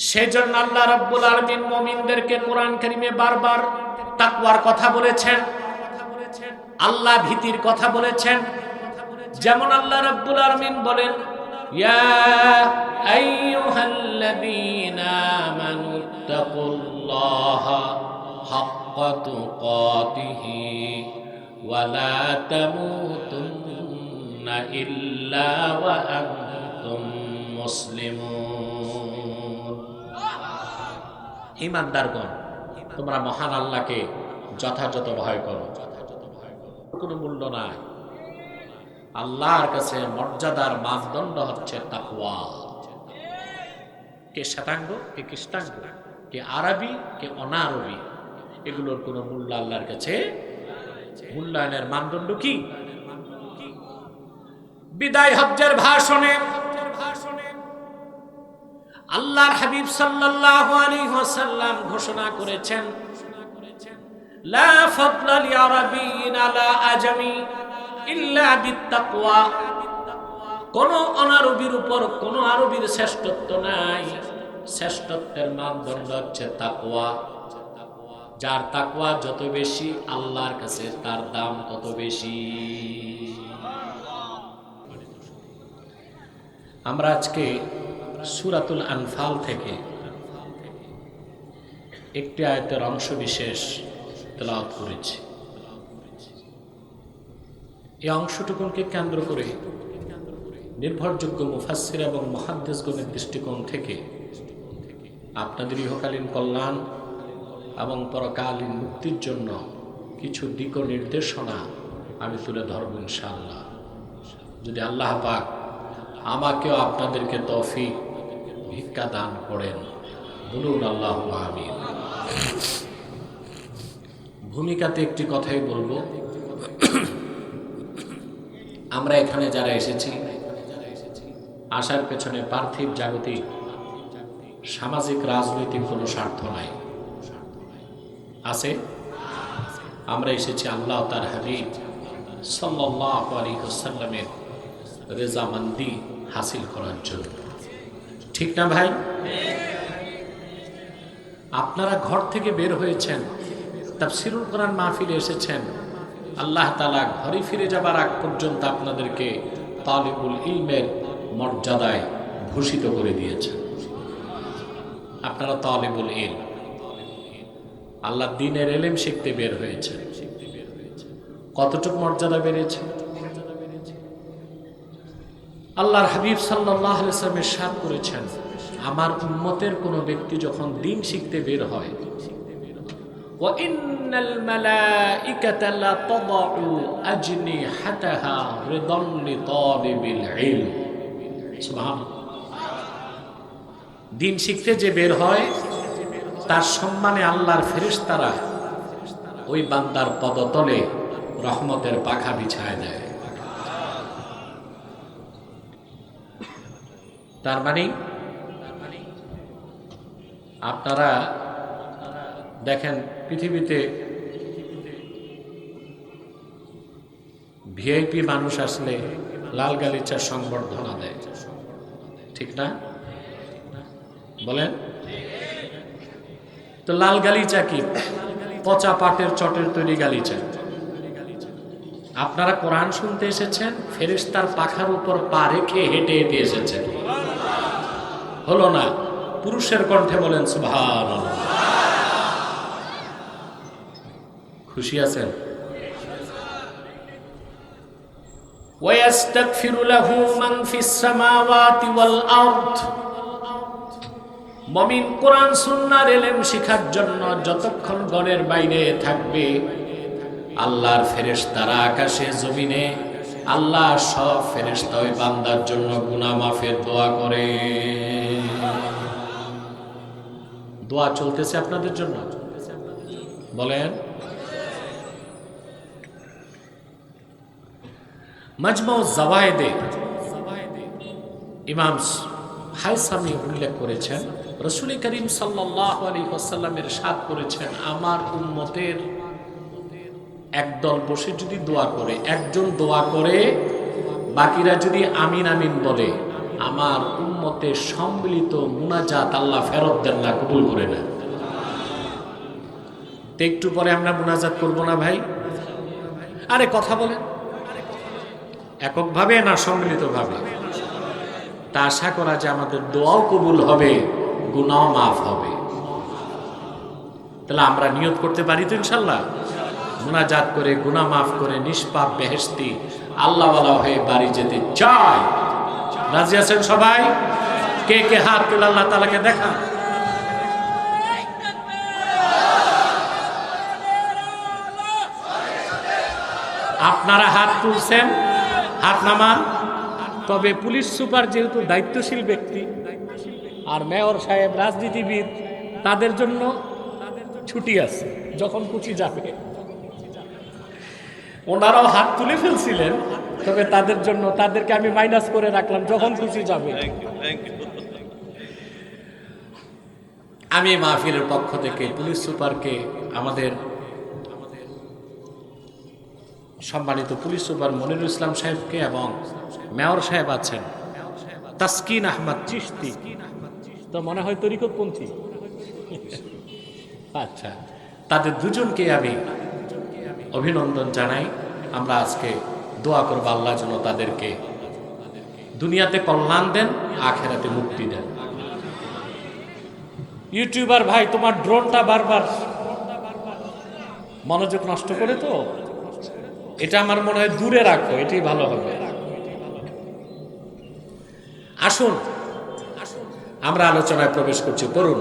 সেজন্য আল্লাহ রাব্বুল আলামিন মুমিনদেরকে কোরআন কারীমে বারবার তাকওয়ার কথা বলেছেন, আল্লাহ ভীতির কথা বলেছেন। যেমন আল্লাহ রাব্বুল আলামিন বলেন, ইয়া আইয়ুহাল্লাযীনা আমানুত্তাকুল্লাহা হাক্কা তুকাতিহি ওয়া লা তামুতুন্না ইল্লা ওয়া আনতুম মুসলিমুন। ঈমানদারগণ, তোমরা মহান আল্লাহকে যথাযথ ভয় করো। কোনো মূল্য নাই। আল্লাহর কাছে মর্যাদার মানদণ্ড হচ্ছে তাকওয়া। কে শ্বেতাঙ্গ, কে কৃষ্ণাঙ্গ, কে আরবি, কে অনারবি, এগুলোর কোনো মূল্য আল্লাহর কাছে। মূল্যায়নের মানদণ্ড কি? বিদায় হজ্জের ভাষণে আল্লাহর হাবিব সাল্লাল্লাহু আলাইহি ওয়াসাল্লাম ঘোষণা করেছেন, লা ফাদলা লিআরাবিয়্যিন আলা আজামি ইল্লা বিত্তাকওয়া। কোন অনারবির উপর কোন আরবির শ্রেষ্ঠত্ব নাই, শ্রেষ্ঠত্বের মানদণ্ড হচ্ছে তাকওয়া। যার তাকওয়া যত বেশি আল্লাহর কাছে তার দাম তত বেশি। আমরা আজকে সূরাতুল আনফাল থেকে একটি আয়াতের অংশ বিশেষ তেলাওয়াত করেছি। এই অংশটুকুকে কেন্দ্র করে নির্ভরযোগ্য মুফাসসির এবং মুহাদ্দিসগণের দৃষ্টিকোণ থেকে আপনাদের ইহকালীন কল্যাণ এবং পরকালীন মুক্তির জন্য কিছু দিক নির্দেশনা আমি তুলে ধরব ইনশাআল্লাহ। যদি আল্লাহ পাক আমাকেও আপনাদেরকে তৌফিক ভিক্ষা দান করেন, বলুন আল্লাহুম্মা আমিন। ভূমিকাতে একটি কথাই বলবো, আমরা এখানে যারা এসেছি, আসার পেছনে পার্থিব জাগতিক সামাজিক রাজনৈতিক কোনো স্বার্থ নাই। আছে? আমরা এসেছি আল্লাহ তার হাবিব সাল্লাল্লাহু আলাইহি ওয়াসাল্লামের রেজামন্দি হাসিল করার জন্য। ঠিক না ভাই? আপনারা ঘর থেকে বের হয়েছেন, তাফসীরুল কোরআন মাহফিলে এসেছেন, আল্লাহ তাআলা ঘরে ফিরে যাবার আগ পর্যন্ত আপনাদেরকে তালিবুল ইলমের মর্যাদায় ভূষিত করে দিয়েছেন। আপনারা তালিবুল ইলম, আল্লাহ দ্বীনের ইলম শিখতে বের হয়েছে। কতটুকু মর্যাদা বেড়েছে? আল্লাহর হাবিব সাল্লাল্লাহু আলাইহি ওয়াসাল্লাম ইরশাদ করেছেন, আমার উম্মতের কোন ব্যক্তি যখন দ্বীন শিখতে বের হয়, ওয়া ইন্নাল মালাইকাতা লা তাদউ আজনিহাতাহা রিদান লিতালিবিল ইলম। সুবহানাল্লাহ। দ্বীন শিখতে যে বের হয়, তার সম্মানে আল্লাহর ফেরেশতারা ওই বান্দার পদতলে রহমতের পাখা বিছায় দেয়। তার মানে আপনারা দেখেন, পৃথিবীতে ভিআইপি মানুষ আসলে লাল গালিচার সংবর্ধনা দেয়, ঠিক না? বলেন তো, লাল গালিচা কি? পচা পাটের চটের তৈরি গালিচা। আপনারা কোরআন শুনতে এসেছেন, ফেরেশতার পাখার উপর পা রেখে হেঁটে হেঁটে এসেছেন। হলো না? পুরুষের কণ্ঠে বলেন সুবহানাল্লাহ। খুশি আছেন? ওয়াস্তাগফিরু লাহু মান ফিস সামাওয়াতি ওয়াল আরদ। মুমিন কোরআন সুন্নাহর ইলম শিখার জন্য যতক্ষণ ঘরের বাইরে থাকবে, আল্লাহর ফেরেশতারা আকাশে জমিনে, আল্লাহ সব ফেরেশতা ওই বান্দার জন্য গুনাহ মাফের দোয়া করে। দোয়া চলতেছে আপনাদের জন্য, বলেন। মাজমাউ জাওয়ায়েদে ইমাম হায়সামি উল্লেখ করেছেন, রাসূল করিম সাল্লাল্লাহু আলাইহি ওয়াসাল্লামের ইরশাদ করেছেন, আমার উম্মতের একদল বসে যদি দোয়া করে, একজন দোয়া করে, বাকিরা যদি আমিন আমিন বলে, আমার উম্মতের সম্মিলিত মুনাজাত আল্লাহ ফেরত দেন না, কবুল করে না। তো একটু পরে আমরা মুনাজাত করব না ভাই? আরে কথা বলেন, এককভাবে না সম্মিলিতভাবে? তা আশা করা যে আমাদের দোয়াও কবুল হবে, গুনাহও মাফ হবে। তাহলে আমরা নিয়ত করতে পারি তো ইনশাল্লাহ, মুনাজাত করে গুনাহ মাফ করে নিষ্পাপ বেহেশতি আল্লাহওয়ালা হয়ে বাড়ি যেতে চাই। রাজি আছেন সবাই? কে কে হাত তুলে আল্লাহ তাআলাকে দেখান। আপনারা হাত তুলছেন, হাত নামান। তবে পুলিশ সুপার যেহেতু দায়িত্বশীল ব্যক্তি আর মেয়র সাহেব রাজনীতিবিদ, তাদের জন্য ছুটি আছে, যখন খুশি যাবে। ওনারাও হাত তুলে ফেলছিলেন, তবে তাদের জন্য তাদেরকে আমি মাইনাস করে রাখলাম, যখন খুশি যাবে। আমি মাহফিলের পক্ষ থেকে পুলিশ সুপারকে, আমাদের সম্মানিত পুলিশ সুপার মনিরুল ইসলাম সাহেবকে এবং মেয়র সাহেব আছেন তাসকিন আহমদ চিশতি, তো মনে হয় তরিকতপন্থী, আচ্ছা, তাদের দুজনকে আমি অভিনন্দন জানাই। আমরা আজকে দোয়া করব আল্লাহ যেন তাদেরকে দুনিয়াতে কল্যাণ দেন, আখেরাতে মুক্তি দেন। ইউটিউবার ভাই, তোমার ড্রোনটা বারবার মনোযোগ নষ্ট করে, তো এটা আমার মনে হয় দূরে রাখো, এটাই ভালো হবে। আসুন আমরা আলোচনায় প্রবেশ করছি। পড়ুন,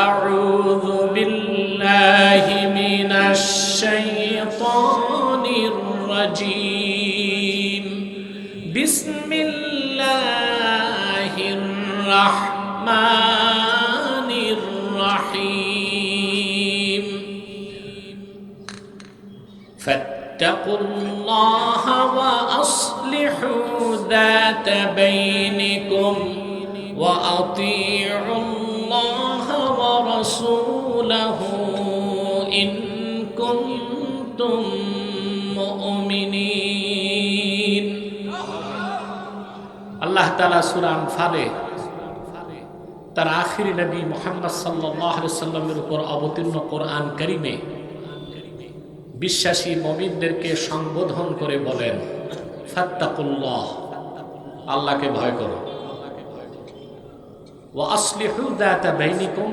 আউযু বিল্লাহি মিনাশ শাইতানির রাজীম, বিসমিল্লাহির রাহমানির রাহিম। فاتقوا الله وأصلحوا ذات بينكم وأطيعوا الله ورسوله إن كنتم مؤمنين। আল্লাহ তাআলা সূরা আনফালে তার আখিরি নবী মুহাম্মদ সাল্লাল্লাহু আলাইহি ওয়াসাল্লামের উপর অবতীর্ণ কোরআন কারীমে বিশ্বাসী মুমিনদেরকে সম্বোধন করে বলেন, ফাত্তাকুল্লাহ, আল্লাহকে ভয় করো, ওয়া আসলিহু যাতা বাইনিকুম,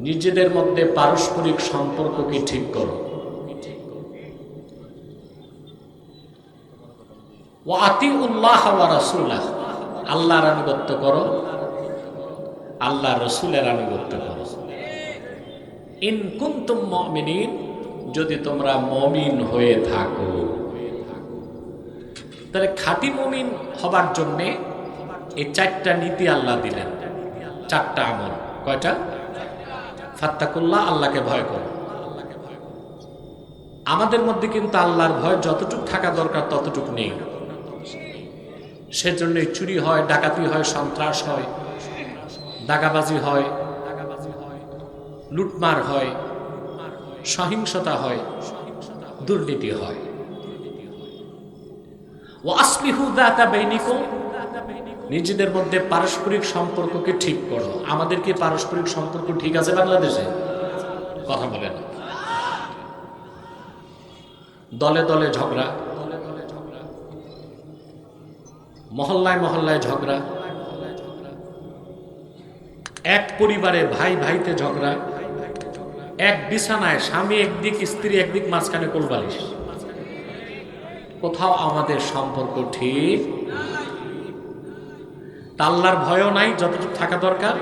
নিজেদের মধ্যে পারস্পরিক সম্পর্ককে ঠিক করো, ওয়া আতিউল্লাহ ওয়া রাসূলাহ, আল্লাহর আনুগত্য করো, আল্লাহ রাসূলের আনুগত্য করো। ইন কুনতুম মুমিনিন, যদি তোমরা মুমিন হয়ে থাকো। তাহলে খাঁটি মুমিন হবার জন্যে এই চারটা নীতি আল্লাহ দিলেন, চারটা আমল। কয়টা? ফাত্তাকুল্লাহ, আল্লাহকে ভয় করো। আমাদের মধ্যে কিন্তু আল্লাহর ভয় যতটুকু থাকা দরকার ততটুকু নেই। সেজন্যই চুরি হয়, ডাকাতি হয়, সন্ত্রাস হয়, দাগাবাজি হয়, লুটমার হয়, সহিংসতা হয়, দুর্নীতি হয়। ওয়া আসলিহু যাতা বাইনিকুম, নিজেদের মধ্যে পারস্পরিক সম্পর্ককে ঠিক করো। আমাদের কি পারস্পরিক সম্পর্ক ঠিক আছে বাংলাদেশে? কথা বলেন। দলে দলে ঝগড়া, মহল্লায় মহল্লায় ঝগড়া, এক পরিবারে ভাই ভাইতে ঝগড়া, এক বিছানায় স্বামী একদিক স্ত্রী একদিক, মাঝখানে কোলবালিশ। কোথাও আমাদের সম্পর্ক ঠিক, আল্লাহর ভয়ও নাই যতটুকু থাকা দরকার,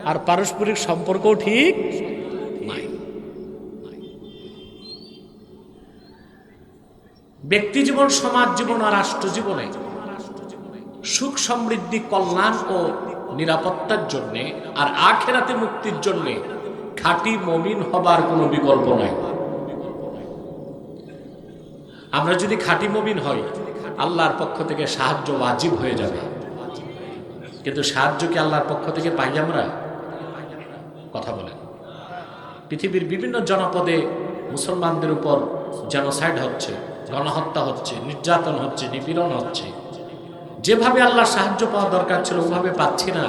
আর পারস্পরিক সম্পর্কও ঠিক নাই। ব্যক্তি জীবন, সমাজ জীবন আর রাষ্ট্র জীবনে সুখ সমৃদ্ধি, কল্যাণ ও নিরাপত্তার জন্য আর আখিরাতে মুক্তির জন্য খাঁটি মুমিন হবার কোনো বিকল্প নাই। আমরা যদি খাঁটি মুমিন হই, আল্লাহর পক্ষ থেকে সাহায্য ওয়াজিব হয়ে যাবে। কিন্তু সাহায্য কি আল্লাহর পক্ষ থেকে পাই আমরা? কথা বলেন। পৃথিবীর বিভিন্ন জনপদে মুসলমানদের উপর জেনোসাইড হচ্ছে, গণহত্যা হচ্ছে, নির্যাতন হচ্ছে, নিপীড়ন হচ্ছে, যেভাবে আল্লাহ সাহায্য পাওয়া দরকার ছিল ওভাবে পাচ্ছি না,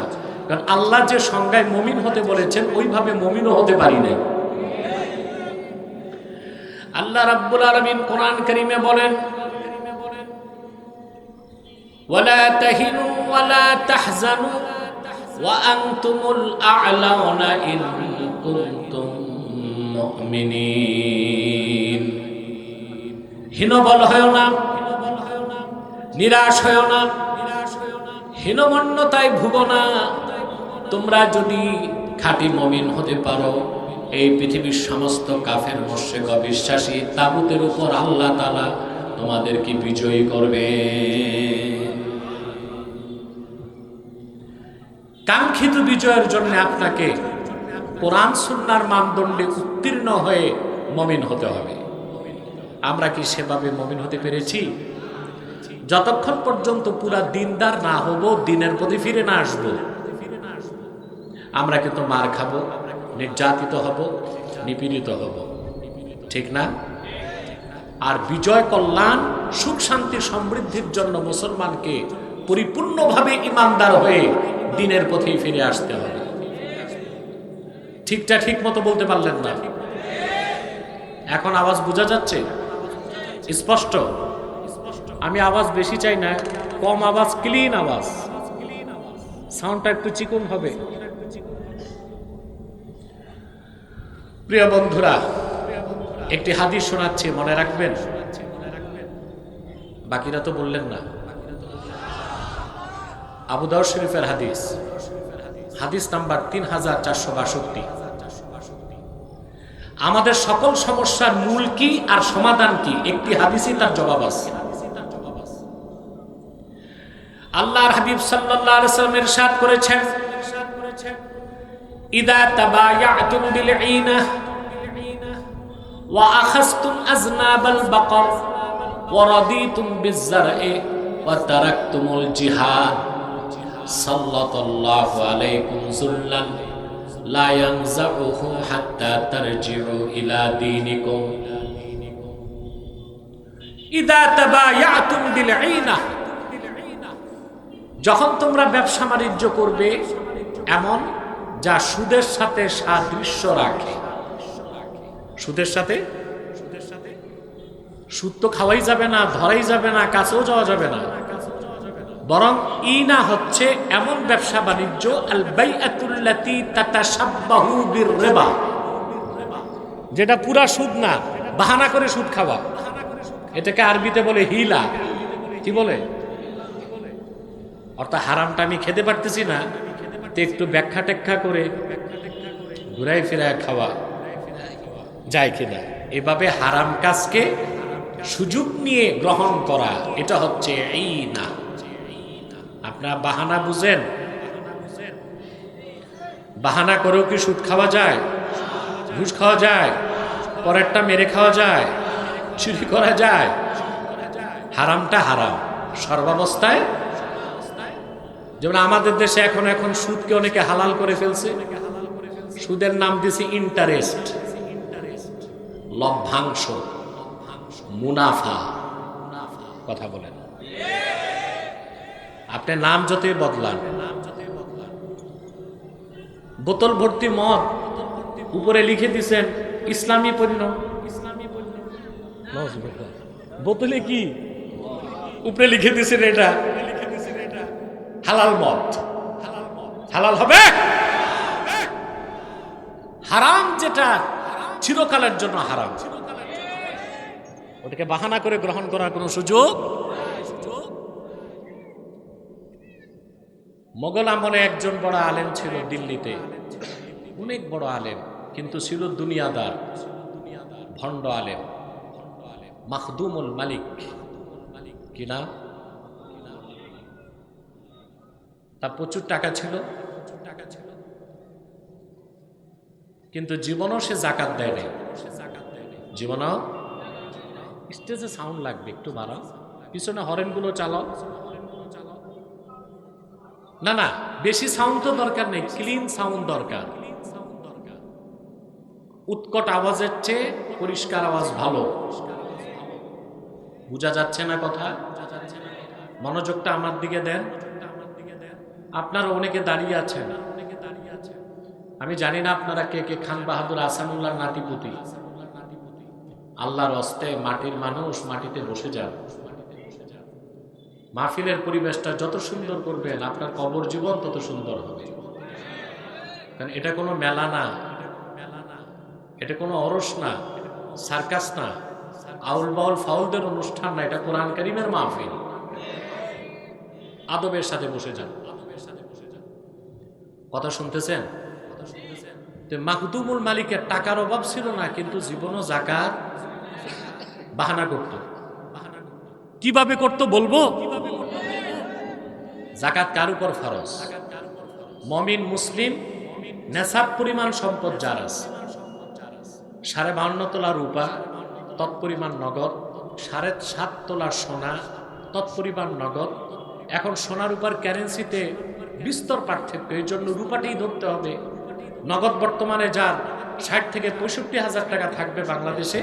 কারণ আল্লাহ যে সংজ্ঞায় মুমিন হতে বলেছেন ওইভাবে মুমিনও হতে পারি নাই। আল্লাহ রাব্বুল আলামিন কোরআন কারীমে বলেন, ওয়ালা তাহিনু ওয়ালা তাহজানু ওয়া আনতুমুল আ'লাউনা ইন কুনতুম মুমিনিন। হীনবল হয়ো না, নিরাশ হয়ো না, হীনমন্যতায় ভুগো না। তোমরা যদি খাঁটি মুমিন হতে পারো, এই পৃথিবীর সমস্ত কাফের মুশরিক অবিশ্বাসী তাগুতের উপর আল্লাহ তাআলা তোমাদেরকে বিজয়ী করবে। কাঙ্ক্ষিত বিজয়ের জন্য আপনাকে কোরআন সুন্নাহর মানদণ্ডে উত্তীর্ণ হয়ে মুমিন হতে হবে। আমরা কি সেভাবে মুমিন হতে পেরেছি? যতক্ষণ পর্যন্ত পুরা দিনদার না হব, দিনের প্রতি ফিরে না আসবো, আমরা কিন্তু মার খাবো, নির্যাতিত হব, নিপীড়িত হব, ঠিক না? আর বিজয়, কল্যাণ, সুখ, শান্তি, সমৃদ্ধির জন্য মুসলমানকে পরিপূর্ণভাবে ইমানদার হয়ে দিনের পথেই ফিরে আসতে হবে। ঠিকটা ঠিক মতো বলতে পারলেন না? এখন আওয়াজ বোঝা যাচ্ছে স্পষ্ট? আমি আওয়াজ বেশি চাই না, কম আওয়াজ, ক্লিন আওয়াজ, সাউন্ডটা একটু চিকন হবে। প্রিয় বন্ধুরা, একটি হাদিস শোনাচ্ছি, মনে রাখবেন। বাকিরা তো বললেন না। আবু দাউদ শরীফের হাদিস, হাদিস নাম্বার 3462। আমাদের সকল সমস্যার মূল কি আর সমাধান কি, একটি হাদিসই তার জবাব আছে। আল্লাহর হাবিব সাল্লাল্লাহু আলাইহি ওয়াসাল্লাম ইরশাদ করেছেন, ইদা তাবায়াতুম বিল ঈনাহ ওয়া আখাযতুম আযনাবাল বাকর ওয়া রাদিতুম বিজ জার'i ওয়া তারাকতুমুল জিহাদ সাল্লাল্লাহু আলাইকুম যুল্লান লা ইয়ানজাউহু হাত্তা তারজিউ ইলা দীনিকুম। ইদা তাবায়াতুম বিল ঈনাহ, যখন তোমরা ব্যবসা বাণিজ্য করবে এমন যা সুদের সাথে সাদৃশ্য রাখে। সুদের সাথে, সুদ তো খাওয়াই যাবে না, ধরাই যাবে না, কাছেও যাওয়া যাবে না, বরং ইনা হচ্ছে এমন ব্যবসা বাণিজ্য, আল বাইআতুল্লাতী তাতাশাব্বাহু বির-রিবা, যেটা পুরা সুদ না, বাহানা করে সুদ খাওয়া। এটাকে আরবিতে বলে হিলা। কি বলে? অর্থাৎ হারামটা আমি খেতে পারতেছি না, তো একটু ব্যাখ্যা টেখ্যা করে ঘুরাই ফিরায় খাওয়া যায় কিনা, এভাবে হারাম কাজকে সুযোগ নিয়ে গ্রহণ করা, এটা হচ্ছে ঈনা। আপনার বাহানা বুঝেন? বাহানা করেও কি সুদ খাওয়া যায়? ঘুষ খাওয়া যায়? পরেরটা মেরে খাওয়া যায়? চুরি করা যায়? হারামটা হারাম সর্বাবস্থায়। যেমন আমাদের দেশে এখন সুদকে অনেকে হালাল করে ফেলছে। সুদের নাম দিয়েছে ইন্টারেস্ট, লভ্যাংশ, মুনাফা। কথা বলেন, আপনি নাম যতই বদলান, বোতল ভর্তি মদ, উপরে লিখে দিছেন ইসলামী পণ্য। বোতলে কি উপরে লিখে দিছেন এটা হালাল মদ, হালাল হবে? হারাম যেটা চিরকালের জন্য হারাম, ওটাকে বাহানা করে গ্রহণ করার কোনো সুযোগ। মোগল আমলে একজন বড় আলেম ছিল দিল্লিতে, অনেক বড় আলেম, কিন্তু ছিল দুনিয়াদার, ভণ্ড আলেম, মাখদুমুল মালিক। কি নাম? তার প্রচুর টাকা ছিল, কিন্তু জীবনও সে জাকাত দেয় নাই। জীবনও। স্টেজে সাউন্ড লাগবে, একটু বাড়াও, পিছনে হরেনগুলো চালাও। না না, বেশি সাউন্ড তো দরকার নেই, ক্লিন সাউন্ড দরকার। উৎকট আওয়াজের চেয়ে পরিষ্কার আওয়াজ ভালো। বোঝা যাচ্ছে না কথা? মনোযোগটা আমার দিকে দেন। আপনারা অনেকে দাঁড়িয়ে আছেন, আমি জানি না আপনারা কে কে খান বাহাদুর আহসানুল্লাহ নাতিপুতি। আল্লাহর হস্তে মাটির মানুষ, মাটিতে বসে যান। মাহফিলের পরিবেশটা যত সুন্দর করবেন আপনার কবর জীবন তত সুন্দর হবে। কারণ এটা কোনো মেলা না, এটা কোনো অরস না, সার্কাস না, আউল বাউল ফাউলদের অনুষ্ঠান না, এটা কোরআন কারীমের মাহফিল। আদবের সাথে বসে যান। কথা শুনতেছেন? মাকদুমুল মালিকের টাকার অভাব ছিল না, কিন্তু জীবনও যাকাত বাহানা করত। কিভাবে করত বলবো? যাকাত কার উপর ফরজ? মুমিন মুসলিম নেসাব পরিমাণ সম্পদ যার আছে, 52.5 তোলা রূপা তৎপরিমাণ নগদ, 7.5 তোলা সোনা তৎপরিমাণ নগদ। এখন সোনা রূপার কারেন্সিতে বিস্তর পার্থক্য, এই জন্য রূপাটাই ধরতে হবে। নগদ বর্তমানে যার 60 থেকে 65,000 টাকা থাকবে বাংলাদেশে,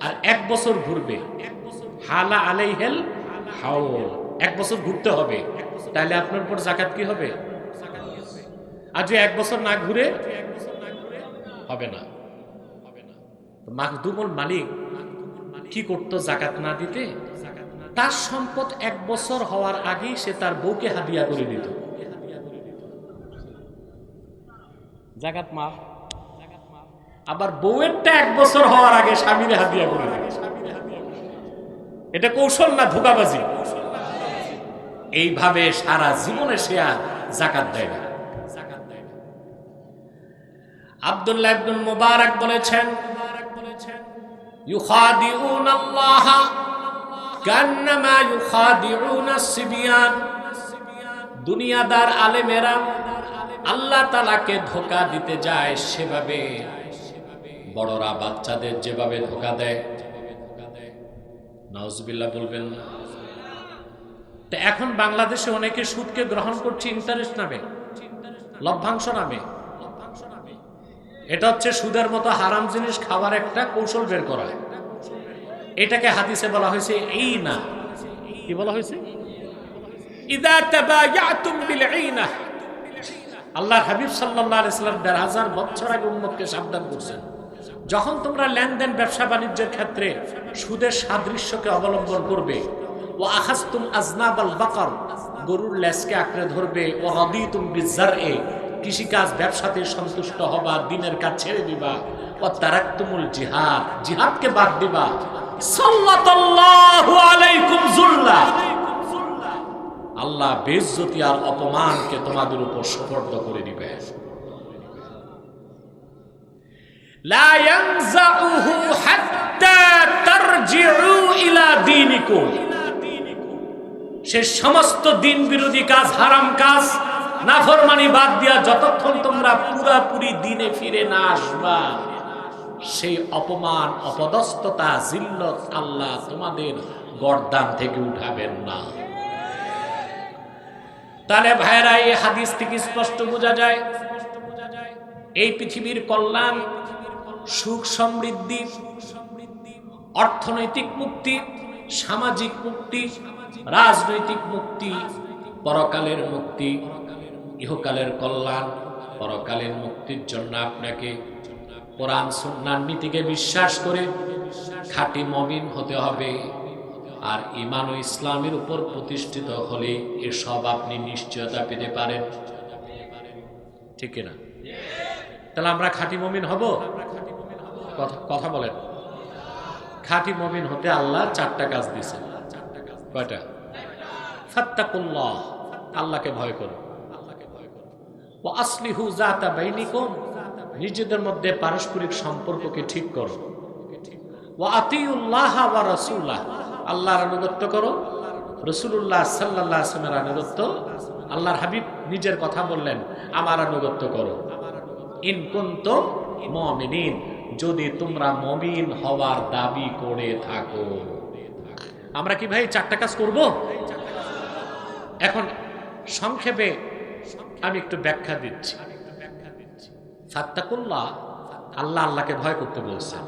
আর 1 বছর ঘুরবে। হালা আলাইহিল হাওল, 1 বছর ঘুরতে হবে। তাহলে আপনার উপর যাকাত কি হবে? আর যে 1 বছর না ঘুরে হবে না। মাকদুমুল মালিক কি করত? যাকাত না দিতে তার সম্পদ 1 বছর হওয়ার আগেই সে তার বউকে হাদিয়া করে দিত। যাকাত মাফ। আবার বউয়েরটা 1 বছর হওয়ার আগে স্বামীরে হাদিয়া করে দিত। এটা কৌশল না ধোঁকাবাজি? এইভাবে সারা জীবনে সে আর যাকাত দেয় না। আব্দুল্লাহ ইবনে মুবারক বলেছেন, ইউখাদিউনাল্লাহ কান্নামা ইউখাদিউনাস সিবিয়ান। দুনিয়াদার আলেমেরা আল্লাহ তাআলাকে ধোঁকা দিতে যায় সেভাবে বড়রা বাচ্চাদের যেভাবে ধোঁকা দেয়। নাউজুবিল্লাহ বলবেন না? তো এখন বাংলাদেশে অনেকে সুদকে গ্রহণ করছে ইন্টারেস্ট নামে, লভ্যাংশ নামে। এটা হচ্ছে সুদের মতো হারাম জিনিস খাওয়ার একটা কৌশল বের করা। এটাকে হাদিসে বলা হয়েছে এই না, কি বলা হয়েছে? ইযা তাবায়াতুম বিল ঈনা। আল্লাহর হাবিব সাল্লাল্লাহু আলাইহি সাল্লাম ১৫০০ বছর আগে উম্মতকে সাবধান করছেন, যখন তোমরা লেনদেন ব্যবসা বাণিজ্যের ক্ষেত্রে সুদের সাদৃশ্যকে অবলম্বন করবে, ওয়া আখাযতুম আযনাবাল বাকার, গরুর লেজকে আঁকড়ে ধরবে, ওয়া রাদিতুম বিযারঈ, কৃষিকাজ ব্যবসাতে সন্তুষ্ট হবা, দিনের কাজ ছেড়ে দিবা, ওয়া তারাকতুমুল জিহাদ, জিহাদকে বাদ দিবা, সাল্লাল্লাহু আলাইকুম যুল্লা, আল্লাহ বেইজ্জতি আর অপমানকে তোমাদের উপর সুপর্দ করে দিবে। লা ইয়ানজাউহু হাত্তা তারজিউ ইলা দীনিকুম। সে সমস্ত দিন বিরোধী কাজ, হারাম কাজ, নাফরমানি বাদ দিয়া যতক্ষণ তোমরা পুরাপুরি দিনে ফিরে না আসবা, সেই অপমান, অপদস্থতা, জিল্লত আল্লাহ তোমাদের গর্দান থেকে উঠাবেন না। তাহলে ভাইরা, এই হাদিস থেকে স্পষ্ট বোঝা যায় এই পৃথিবীর কল্যাণ, সুখ সমৃদ্ধি, অর্থনৈতিক মুক্তি, সামাজিক মুক্তি, রাজনৈতিক মুক্তি, পরকালের মুক্তি, ইহকালের কল্যাণ, পরকালের মুক্তির জন্য আপনাকে কোরআন সুন্নাহর নীতিকে বিশ্বাস করে খাঁটি মুমিন হতে হবে। আর ঈমান ও ইসলামের উপর প্রতিষ্ঠিত হলে এসব আপনি নিশ্চয়তা পেতে পারেন। ঠিক না? তাহলে আমরা খাঁটি মুমিন হব? কথা বলেন। খাঁটি মুমিন হতে আল্লাহ 4টা কাজ দিয়েছেন। কয়টা? ফাত্তাকুল্লাহ, আল্লাহকে ভয় করো। ওয়া আসলিহু যাতা বাইনিকুম, নিজেদের মধ্যে পারস্পরিক সম্পর্ককে ঠিক করো। ওয়া আতিউল্লাহ ওয়া রাসূলাহ, আল্লাহর আনুগত্য করো, রাসূলুল্লাহ সাল্লাল্লাহু আলাইহি ওয়াসাল্লামের আনুগত্য। আল্লাহর হাবিব নিজের কথা বললেন, আমার আনুগত্য করো। ইন কুনতুম মুমিনিন, যদি তোমরা মুমিন হওয়ার দাবি করে থাকো। আমরা কি ভাই 4টা কাজ করব? এখন সংক্ষেপে আমি একটু ব্যাখ্যা দিচ্ছি। ফাত্তাকুল্লাহ, আল্লাহ আল্লাহকে ভয় করতে বলছেন,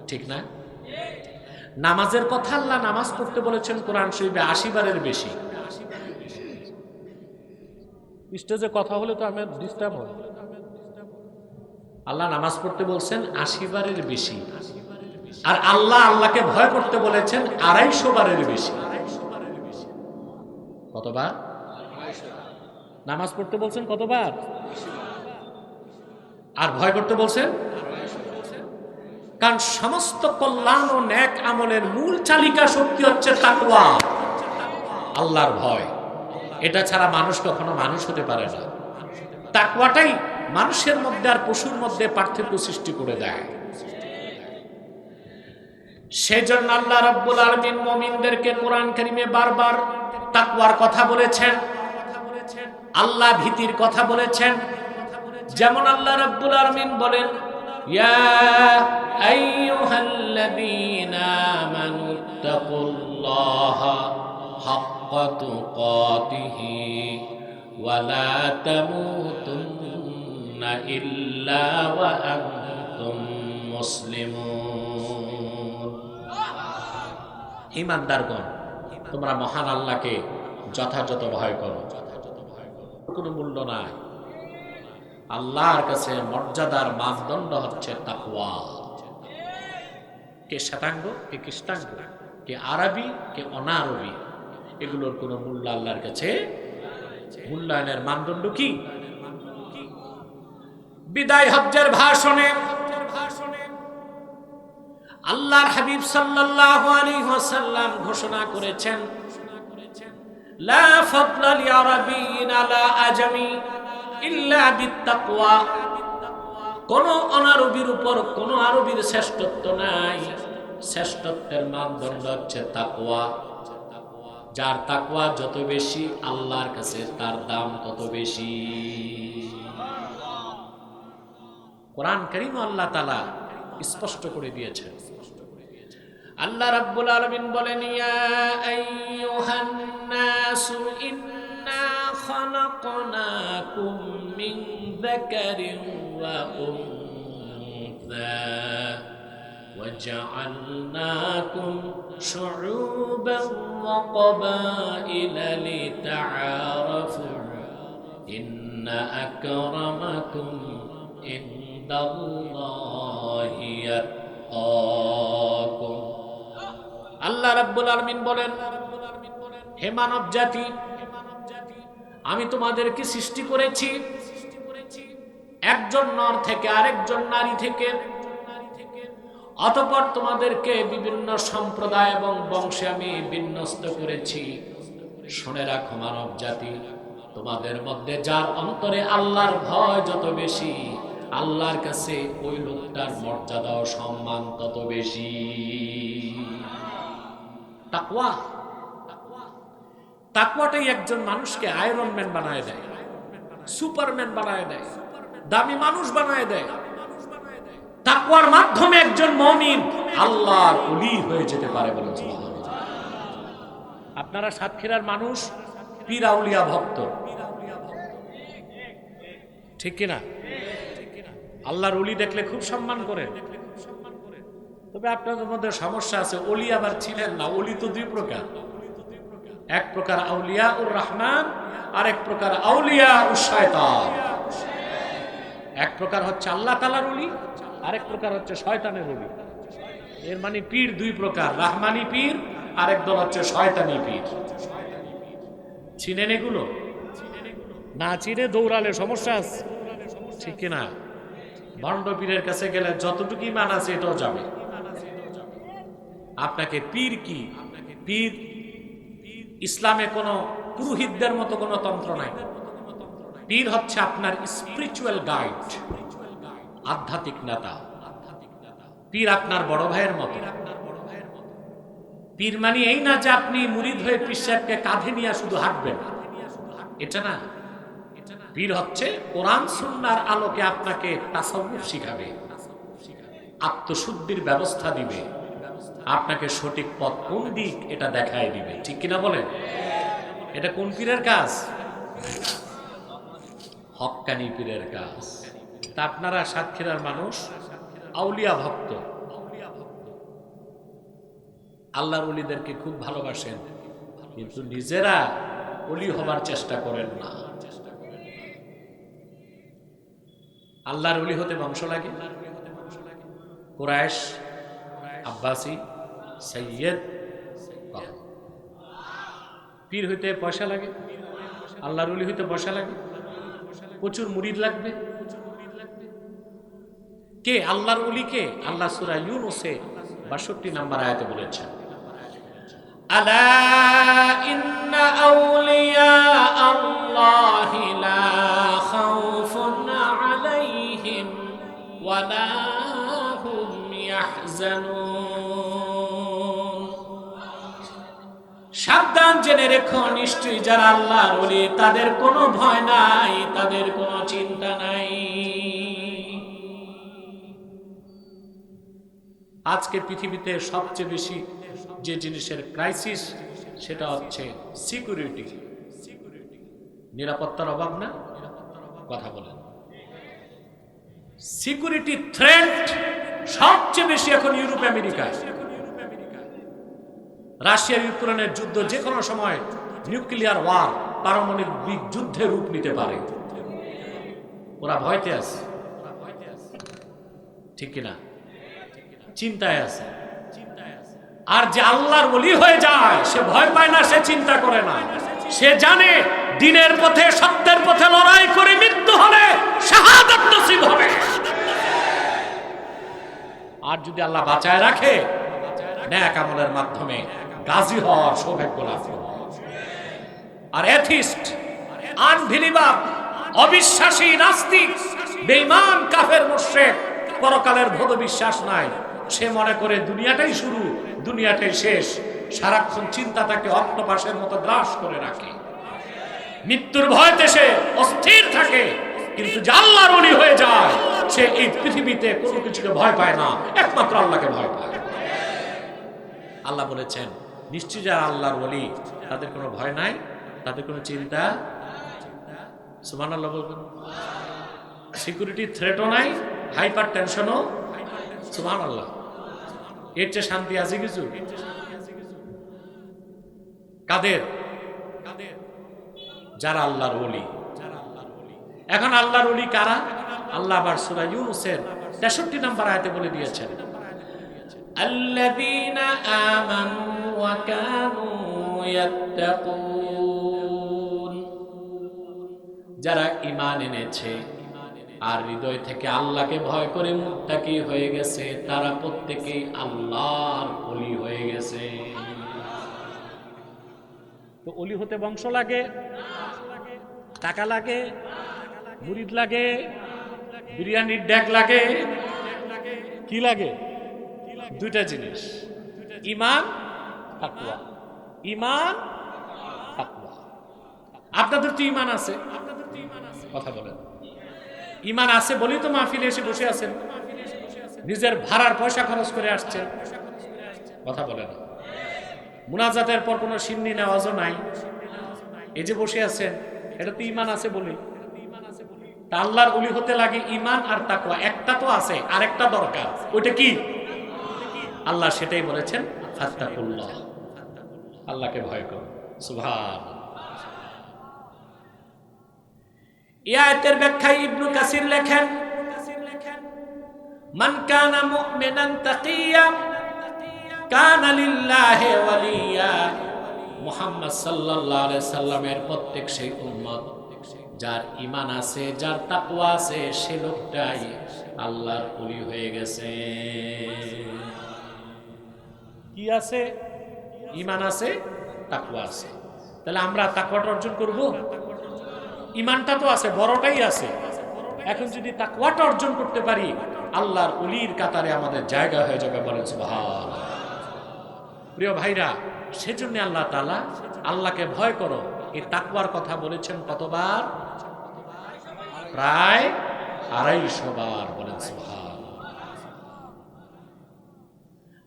ঠিক না? নামাজের কথা আল্লাহ নামাজ পড়তে বলেছেন কোরআন শরীফে ৮০ বারের বেশি। স্টেজে কথা হলে তো আমার ডিস্টার্ব হয়। আল্লাহ নামাজ পড়তে বলছেন ৮০ বারের বেশি, আর আল্লাহকে ভয় করতে বলেছেন ২৫০ বারের বেশি। কতবার নামাজ পড়তে বলছেন? কতবার? আর ভয় করতে বলছেন? কারণ সমস্ত কল্যাণ ও নেক আমলের মূল চালিকা শক্তি হচ্ছে তাকওয়া, আল্লাহর ভয়। এটা ছাড়া মানুষ কখনো মানুষ হতে পারে না। তাকওয়াটাই মানুষের মধ্যে আর পশুর মধ্যে পার্থক্য সৃষ্টি করে দেয়। সেজন্য আল্লাহ রাব্বুল আলামিন মুমিনদেরকে কোরআন কারীমে বারবার তাকওয়ার কথা বলেছেন, আল্লাহ ভীতির কথা বলেছেন। যেমন আল্লাহ রাব্বুল আলামিন বলেন, ইয়া আইয়ুহাল্লাযীনা আমানু তাকুল্লাহা হাক্কা তুকাতিহি ওয়া লা তামুতুন্না ইল্লা ওয়া আনতুম মুসলিমুন। ঈমানদারগণ, তোমরা মহান আল্লাহকে যথাযথ ভয় করো। কোনো মূল্য নাই। আল্লাহর কাছে মর্যাদার মানদণ্ড হচ্ছে তাকওয়া। কে শ্বেতাঙ্গ, কে কৃষ্ণাঙ্গ, কে আরবি, কে অনারবি, এগুলোর কোনো মূল্য আল্লাহর কাছে। মূল্যায়নের মানদণ্ড কি? বিদায় হজ্জের ভাষণে আল্লাহর হাবিব সাল্লাল্লাহু আলাইহি ওয়াসাল্লাম ঘোষণা করেছেন, লা ফাদলা লিআরাবিয়্যিন আলা আজামি ইল্লা বিত্তাকওয়া। কোন অনারবির উপর কোন আরবির শ্রেষ্ঠত্ব নাই, শ্রেষ্ঠত্বের মানদণ্ড হচ্ছে তাকওয়া। যার তাকওয়া যত বেশি আল্লাহর কাছে তার দাম তত বেশি। কোরআন কারীম আল্লাহ তাআলা স্পষ্ট করে দিয়েছেন। আল্লাহ রাব্বুল আলামিন বলেন, ইয়া আইয়ুহান নাসু ইন্না খালাকনাকুম মিন যাকারিন ওয়া উনসা ওয়া জাআলনাকুম শুউবান ওয়া ক্বাবাইলা লিতাআরাফু ইন্না আকরামাকুম ইনদাল্লাহি আতকাকুম। আল্লাহ রাব্বুল আলামিন বলেন, হে মানব জাতি, আমি তোমাদেরকে সৃষ্টি করেছি একজন নর থেকে, আরেকজন নারী থেকে। অতঃপর তোমাদেরকে বিভিন্ন সম্প্রদায় এবং বংশে আমি বিন্যস্ত করেছি। শুনে রাখো মানব জাতি, তোমাদের মধ্যে যার অন্তরে আল্লাহর ভয় যত বেশি, আল্লাহর কাছে ওই লোকটার মর্যাদা ও সম্মান তত বেশি। তাকওয়া, তাকওয়াটাই একজন মানুষকে আয়রন ম্যান বানায় দেয়, সুপারম্যান বানায় দেয়, দামি মানুষ বানায় দেয়। তাকওয়ার মাধ্যমে একজন মুমিন আল্লাহর ওলি হয়ে যেতে পারে বলেন সুবহানাল্লাহ। আপনারা সাতক্ষীরার মানুষ পীর আউলিয়া ভক্ত, ঠিক কিনা? আল্লাহর ওলি দেখলে খুব সম্মান করেন। তবে আপনাদের মধ্যে সমস্যা আছে, ওলি আবার ছিলেন না। ওলি তো দুই প্রকার, এক প্রকার আউলিয়া উর রহমান, আর এক প্রকার আউলিয়া উশ শয়তান। এক প্রকার হচ্ছে আল্লাহ তাআলার ওলি, আরেক প্রকার হচ্ছে শয়তানের ওলি। এর মানে পীর দুই প্রকার, রাহমানি পীর আর একদল হচ্ছে শয়তানি পীর। চিনেন এগুলো? না চিনে দৌড়ালে সমস্যা আছে, ঠিক কিনা? ভণ্ড পীরের কাছে গেলে যতটুকু ইমান আছে এটাও যাবে। আপনাকে পীর কি? পীর ইসলামে কোনো পুরোহিতদের মতো কোনো তন্ত্র নাই। পীর হচ্ছে আপনার স্পিরিচুয়াল গাইড, আধ্যাত্মিক নেতা। পীর আপনার বড় ভাইয়ের মতো। পীর মানে এই না যে আপনি মুরিদ হয়ে পীর সাহেবকে কাঁধে নিয়ে শুধু হাঁটবেন, এটা না। পীর হচ্ছে কোরআন সুন্নাহর আলোকে আপনাকে তাসাউফ শিখাবে, আত্মশুদ্ধির ব্যবস্থা দিবে, আপনাকে সঠিক পথ কোন দিক এটা দেখায় দিবে, ঠিক কিনা বলেন? এটা কোন পীরের কাজ? হক্কানি পীরের কাজ। তা আপনারা সাতক্ষীরার মানুষ আউলিয়া ভক্ত, আল্লাহর ওলিদেরকে খুব ভালোবাসেন, কিন্তু নিজেরা ওলি হবার চেষ্টা করেন না। আল্লাহর ওলি হতে বংশ লাগে, কুরাইশ, আব্বাসি, সৈয়দ। পীর হইতে পয়সা লাগে, আল্লাহর ওলি হইতে পয়সা লাগে, প্রচুর মুরিদ লাগবে। কে আল্লাহর ওলি? কে? আল্লাহ সূরা ইউনূসে ৬২ নম্বর আয়াতে বলেছেন, আলা ইন্না আউলিয়া আল্লাহি লা খাউফুন আলাইহিম ওয়া লা হুম ইয়াহজানুন। সাবধান, জেনে রেখো, নিশ্চয়ই যারা আল্লাহর ওলি তাদের কোনো ভয় নাই, তাদের কোনো চিন্তা নাই। আজকে পৃথিবীতে সবচেয়ে বেশি যে জিনিসের ক্রাইসিস সেটা হচ্ছে সিকিউরিটি। নিরাপত্তার অভাব না? কথা বলেন। সিকিউরিটি থ্রেট সবচেয়ে বেশি এখন ইউরোপ, আমেরিকায়। রাশিয়া ইউক্রেনের যুদ্ধ যে কোনো সময় নিউক্লিয়ার ওয়ার, পারমাণবিক যুদ্ধের রূপ নিতে পারে। ওরা ভয়তে আছে, ঠিক কিনা? চিন্তায় আছে। আর যে আল্লাহর ওলি হয়ে যায় সে ভয় পায় না, সে চিন্তা করে না। সে জানে দিনের পথে, সত্যের পথে লড়াই করে মৃত্যু হলে শাহাদাত নসিব হবে। আর যদি আল্লাহ বাঁচায় রাখে, নেক আমলের মাধ্যমে গাজী হওয়ার সৌভাগ্য লাভ করবে। আর এথিস্ট, আনবিলিভার, অবিশ্বাসী, নাস্তিক, বেঈমান, কাফের, মুশরিক, পরকালের ভোগ বিশ্বাস নাই, সে মনে করে দুনিয়াটাই শুরু, দুনিয়াটাই শেষ। সারাক্ষণ চিন্তা তাকে অক্টোপাসের মতো গ্রাস করে রাখে, মৃত্যুর ভয়তে সে অস্থির থাকে। কিন্তু যে আল্লাহর ওলি হয়ে যায় সে এই পৃথিবীতে কোনো কিছুকে ভয় পায় না, একমাত্র আল্লাহকে ভয় পায়। আল্লাহ বলেছেন, নিশ্চয়ই যারা আল্লাহর ওলি তাদের কোনো ভয় নাই, তাদের কোনো চিন্তা। সুবহানাল্লাহ বলবেন। সিকিউরিটি থ্রেটও নাই, হাইপার টেনশনও। সুবহানাল্লাহ। এর চেয়ে শান্তি আছে কিছু? কাদের? যারা আল্লাহর ওলি। এখন আল্লাহর ওলি কারা? আল্লাহ আবার সূরা ইউনূসের ৬৩ নম্বর আয়াতে বলে দিয়েছেন, আল্লাযীনা আমানু ওয়া কানু ইয়াত্তাকুন। যারা ঈমান এনেছে আর হৃদয় থেকে আল্লাহকে ভয় করে মুত্তাকি হয়ে গেছে, তারা প্রত্যেকেই আল্লাহর ওলি হয়ে গেছে। তো ওলি হতে বংশ লাগে, টাকা লাগে, মুরিদ লাগে, বিরিয়ানির ডেক লাগে। কি লাগে? দুইটা জিনিস, ঈমান, তাকওয়া। ঈমান, তাকওয়া। আপনাদের তো ঈমান আছে, কথা বলেন। ঈমান আছে বলেই তো মাহফিলে এসে বসে আছেন, নিজের ভাড়ার পয়সা খরচ করে আসছেন, কথা বলেন। মুনাজাতের পর কোনো সিন্নি নেওয়াজও নাই, এই যে বসে আছেন, এটা তো ঈমান আছে বলেই। তা আল্লাহর ওলি হতে লাগে ঈমান আর তাকওয়া। একটা তো আছে, আরেকটা দরকার। ওইটা কি? আল্লাহ সেটাই বলেছেন, ফাত্তাকুল্লাহ, আল্লাহকে ভয় করো। সুবহানাল্লাহ। এই আয়াতের ব্যাখ্যায় ইবনে কাসির লেখেন, মান কানা মুমিনান তাকিয়া কানা লিল্লাহি ওয়ালিয়া। মুহাম্মদ সাল্লাল্লাহু আলাইহি সাল্লামের প্রত্যেক সেই উম্মত যার ঈমান আছে, যার তাকওয়া আছে, সে লোকটাই আল্লাহর ওলি হয়ে গেছে। কি আছে? ঈমান আছে, তাকওয়া আছে। তাহলে আমরা তাকওয়াটা অর্জন করব। ঈমানটা তো আছে, বড়টাই আছে। এখন যদি তাকওয়াটা অর্জন করতে পারি, আল্লাহর ওলির কাতারে আমাদের জায়গা হয়ে যাবে। বলেন সুবহানাল্লাহ। প্রিয় ভাইরা, সেজন্য আল্লাহ তাআলা আল্লাহকে ভয় করো এই তাকওয়ার কথা বলেছেন কতবার? প্রায় ২৫০ বার। বলেন সুবহানাল্লাহ।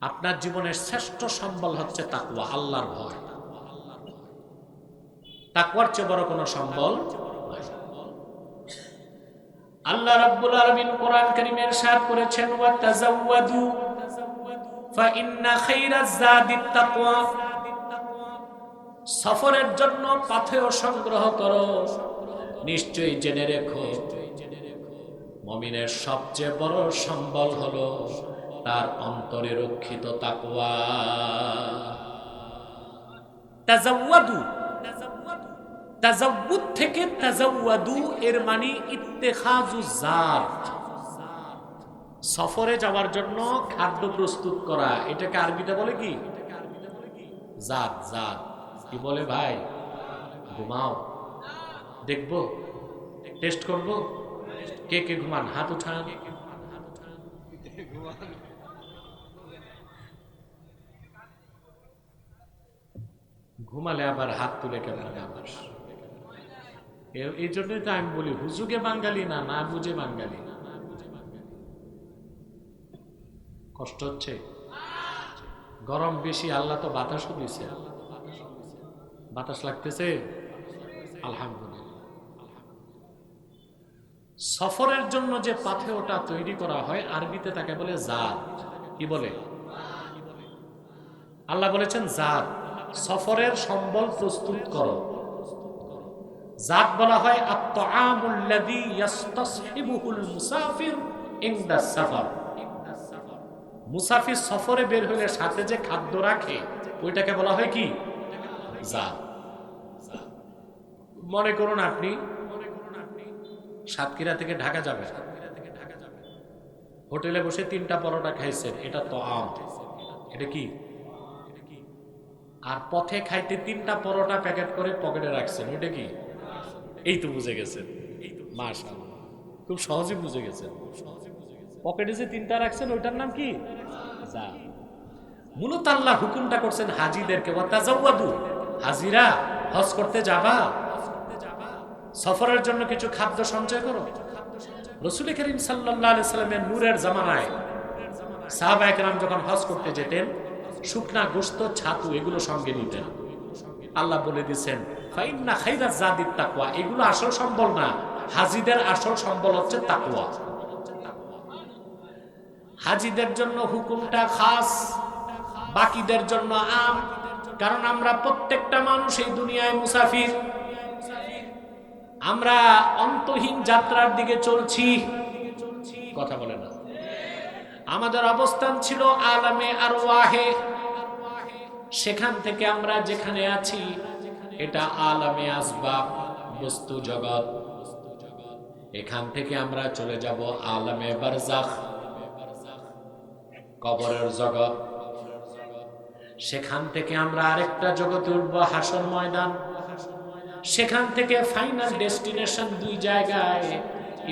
আপনার জীবনের শ্রেষ্ঠ সম্বল হচ্ছে তাকওয়া, আল্লাহর ভয়। তাকওয়ার চেয়ে বড় কোনো সম্বল নাই। আল্লাহ রাব্বুল আলামিন কোরআন কারীমে ইরশাদ করেছেন, ওয়া তাযাওয়াদু ফাইন্না খাইরাজ যাদিত তাকওয়া, সফরের জন্য পাথেয় সংগ্রহ করো, নিশ্চয়ই জেনে রেখো মুমিনের সবচেয়ে বড় সম্বল হলো তার অন্তরে রক্ষিত তাকওয়া। তাজাওয়াদু, তাজাওউদ থেকে তাজাওয়াদু এর মানে ইত্তেখাজু জাত, সফরে যাওয়ার জন্য খাদ্য প্রস্তুত করা। এটাকে আরবিতে বলে কি? জাত। জাত কি বলে ভাই? ঘুমাও, দেখবো, টেস্ট করবো। কে কে ঘুমান? হাত উঠান। ঘুমালে আবার হাত তুলে কেমন? আমার এই জন্যই তো আমি বলি হুজুগে বাঙালি না, না বুঝে বাঙালি। কষ্ট হচ্ছে, গরম বেশি, আল্লাহ তো বাতাসও দিছে। বাতাস লাগতেছে, আলহামদুলিল্লাহ। সফরের জন্য যে পাথেয়টা তৈরি করা হয় আরবিতে তাকে বলে জাত। কি বলে? আল্লাহ বলেছেন জাত, সফরের সম্বল প্রস্তুত করো। জাত বলা হয় আত-তাআমুল্লাযী ইয়াসতাসহিবুহুল মুসাফির ইনদা সাফার। মুসাফির সফরে বের হলে সাথে যে খাদ্য রাখে ওইটাকে বলা হয় কি? জাত। মনে করুন আপনি সাতক্ষীরা থেকে ঢাকা যাবেন, হোটেলে বসে 3টা পরোটা খাইছেন, এটা তাআম। এটা কি? আর পথে খাইতে 3টা পরোটা প্যাকেট করে পকেটে রাখছেন, ওইটা কি? এই তো বুঝে গেছেন, মাশাআল্লাহ, খুব সহজে বুঝে গেছেন। পকেটে যে 3টা রাখছেন ওইটার নাম কি? জাত। মূলত আল্লাহ হুকুমটা করছেন হাজিদেরকে, ওয়াতাজাওয়াদু, হাজিরা হজ করতে যাবা, সফরের জন্য কিছু খাদ্য সঞ্চয় করো। রাসূল করিম সাল্লাল্লাহু আলাইহি সাল্লামের নূরের জামানায় সাহাবায়ে কেরাম যখন হজ করতে যেতেন শুকনা গোশত, ছাতু এগুলো সঙ্গে নিতেন। আল্লাহ বলে দিয়েছেন ফাইন্না খাইরাজ যাদিত তাকওয়া, এগুলো আসল সম্বল না, হাজিদের আসল সম্বল হচ্ছে তাকওয়া। হাজিদের জন্য হুকুমটা খাস, বাকিদের জন্য আম। কারণ আমরা প্রত্যেকটা মানুষ এই দুনিয়ায় মুসাফির, আমরা অন্তহীন যাত্রার দিকে চলছি। কথা বলে না? আমাদের অবস্থান ছিল আলামে আরওয়াহে, সেখান থেকে আমরা যেখানে আছি এটা আলামে আসবাব, বস্তু জগৎ। এখান থেকে আমরা চলে যাব আলামে বারজাখ, কবরের জগৎ। সেখান থেকে আমরা আরেকটা জগতে উঠব, হাসর ময়দান। সেখান থেকে ফাইনাল ডেস্টিনেশন 2 জায়গায়।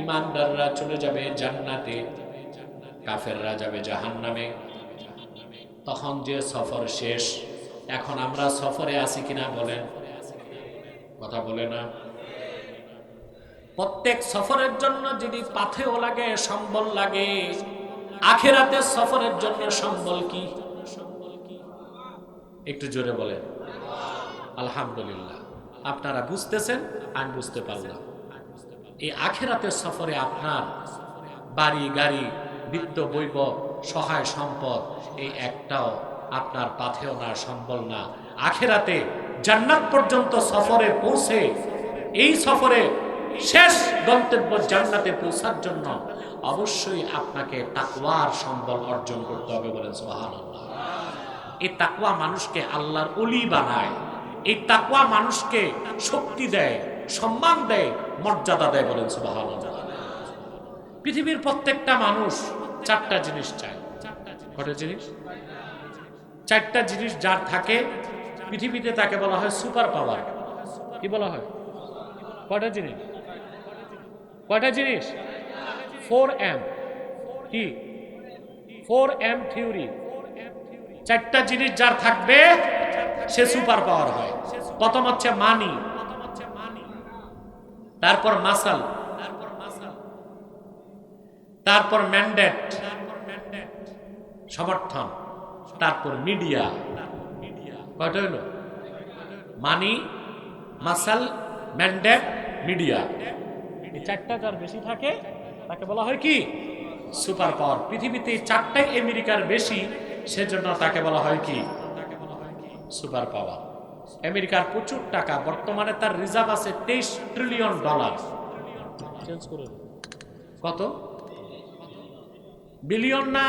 ইমানদাররা চলে যাবে জান্নাতে, কাফেররা যাবে জাহান্নামে। তখন যে সফর শেষ, এখন আমরা সফরে আছি কিনা বলেন? কথা বলে না? প্রত্যেক সফরের জন্য যদি পাথেয় লাগে, সম্বল লাগে, আখিরাতের সফরের জন্য সম্বল কি? একটু জোরে বলেন আলহামদুলিল্লাহ। আপনারা বুঝতেছেন, আমি বুঝতে পারলাম। এই আখিরাতের সফরে আপনার বাড়ি গাড়ি, বিত্ত বৈভব, সহায় সম্পদ এই একটাও আপনার পাথেয় না, সম্বল না। আখিরাতে জান্নাত পর্যন্ত সফরে পৌঁছে, এই সফরে শেষ গন্তব্য জান্নাতে পৌঁছার জন্য অবশ্যই আপনাকে তাকওয়ার সম্বল অর্জন করতে হবে। বলেন সুবহানাল্লাহ। এই তাকওয়া মানুষকে আল্লাহর ওলি বানায়। এই তাকওয়া মানুষকে শক্তি দেয়, সম্মান দেয়, মর্যাদা দেয়। বলেন সুবহানাল্লাহ। পৃথিবীর প্রত্যেকটা মানুষ 4টা জিনিস চায়। কয়টা জিনিস? 4টা জিনিস যার থাকে পৃথিবীতে তাকে বলা হয় সুপার পাওয়ার। কি বলা হয়? কয়টা জিনিস? কয়টা জিনিস? 4M। কি? 4M theory. 4টা জিনিস যার থাকবে সে সুপার পাওয়ার হয়। প্রথম হচ্ছে মানি, তারপর মাসাল, তারপর ম্যান্ডেট সমর্থন, তারপর মিডিয়া। কয়টা হলো? মানি, মাসাল, ম্যান্ডেট, মিডিয়া। এই 4টা যার বেশি থাকে তাকে বলা হয় কি? Super power. পৃথিবীতে 4টাই আমেরিকার বেশি, সেজন্য তাকে বলা হয় কি সুপার পাওয়ার। আমেরিকার প্রচুর টাকা, বর্তমানে তার রিজার্ভ আছে $23 ট্রিলিয়ন। কত বিলিয়ন না,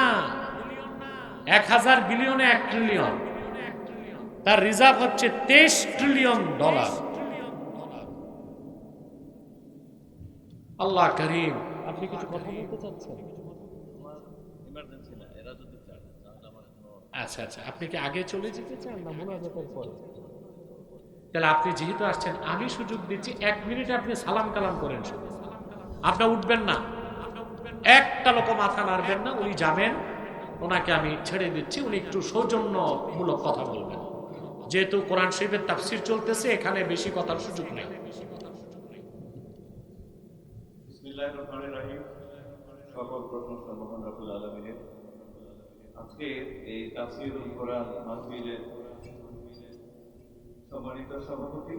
1000 বিলিয়নে 1 ট্রিলিয়ন। তার রিজার্ভ হচ্ছে $23 ট্রিলিয়ন। আল্লাহ করিম। আপনি কিছু কথা বলতে চাচ্ছেন? আচ্ছা আচ্ছা, আপনি কি আগে চলে যেতে চান না মোনাজাতের পরে? তাহলে আপনি যেহেতু আসছেন, আমি সুযোগ দিচ্ছি 1 মিনিট আপনি সালাম কালাম করেন। শুধু আপনার উঠবেন না, একটা লোক মাথা নাড়বেন না, উনি যাবেন, ওনাকে আমি ছেড়ে দিচ্ছি, উনি একটু সৌজন্যমূলক কথা বলবেন। যেহেতু কোরআন শরীফের তাফসীর চলতেছে, এখানে বেশি কথার সুযোগ নেই। বিসমিল্লাহির রহমানির রহিম। সকল প্রশংসা মহান রব্বুল আলামিনের। আজকে এই তাফসীরুল কোরআন মাহফিলের সম্মানিত সভাপতি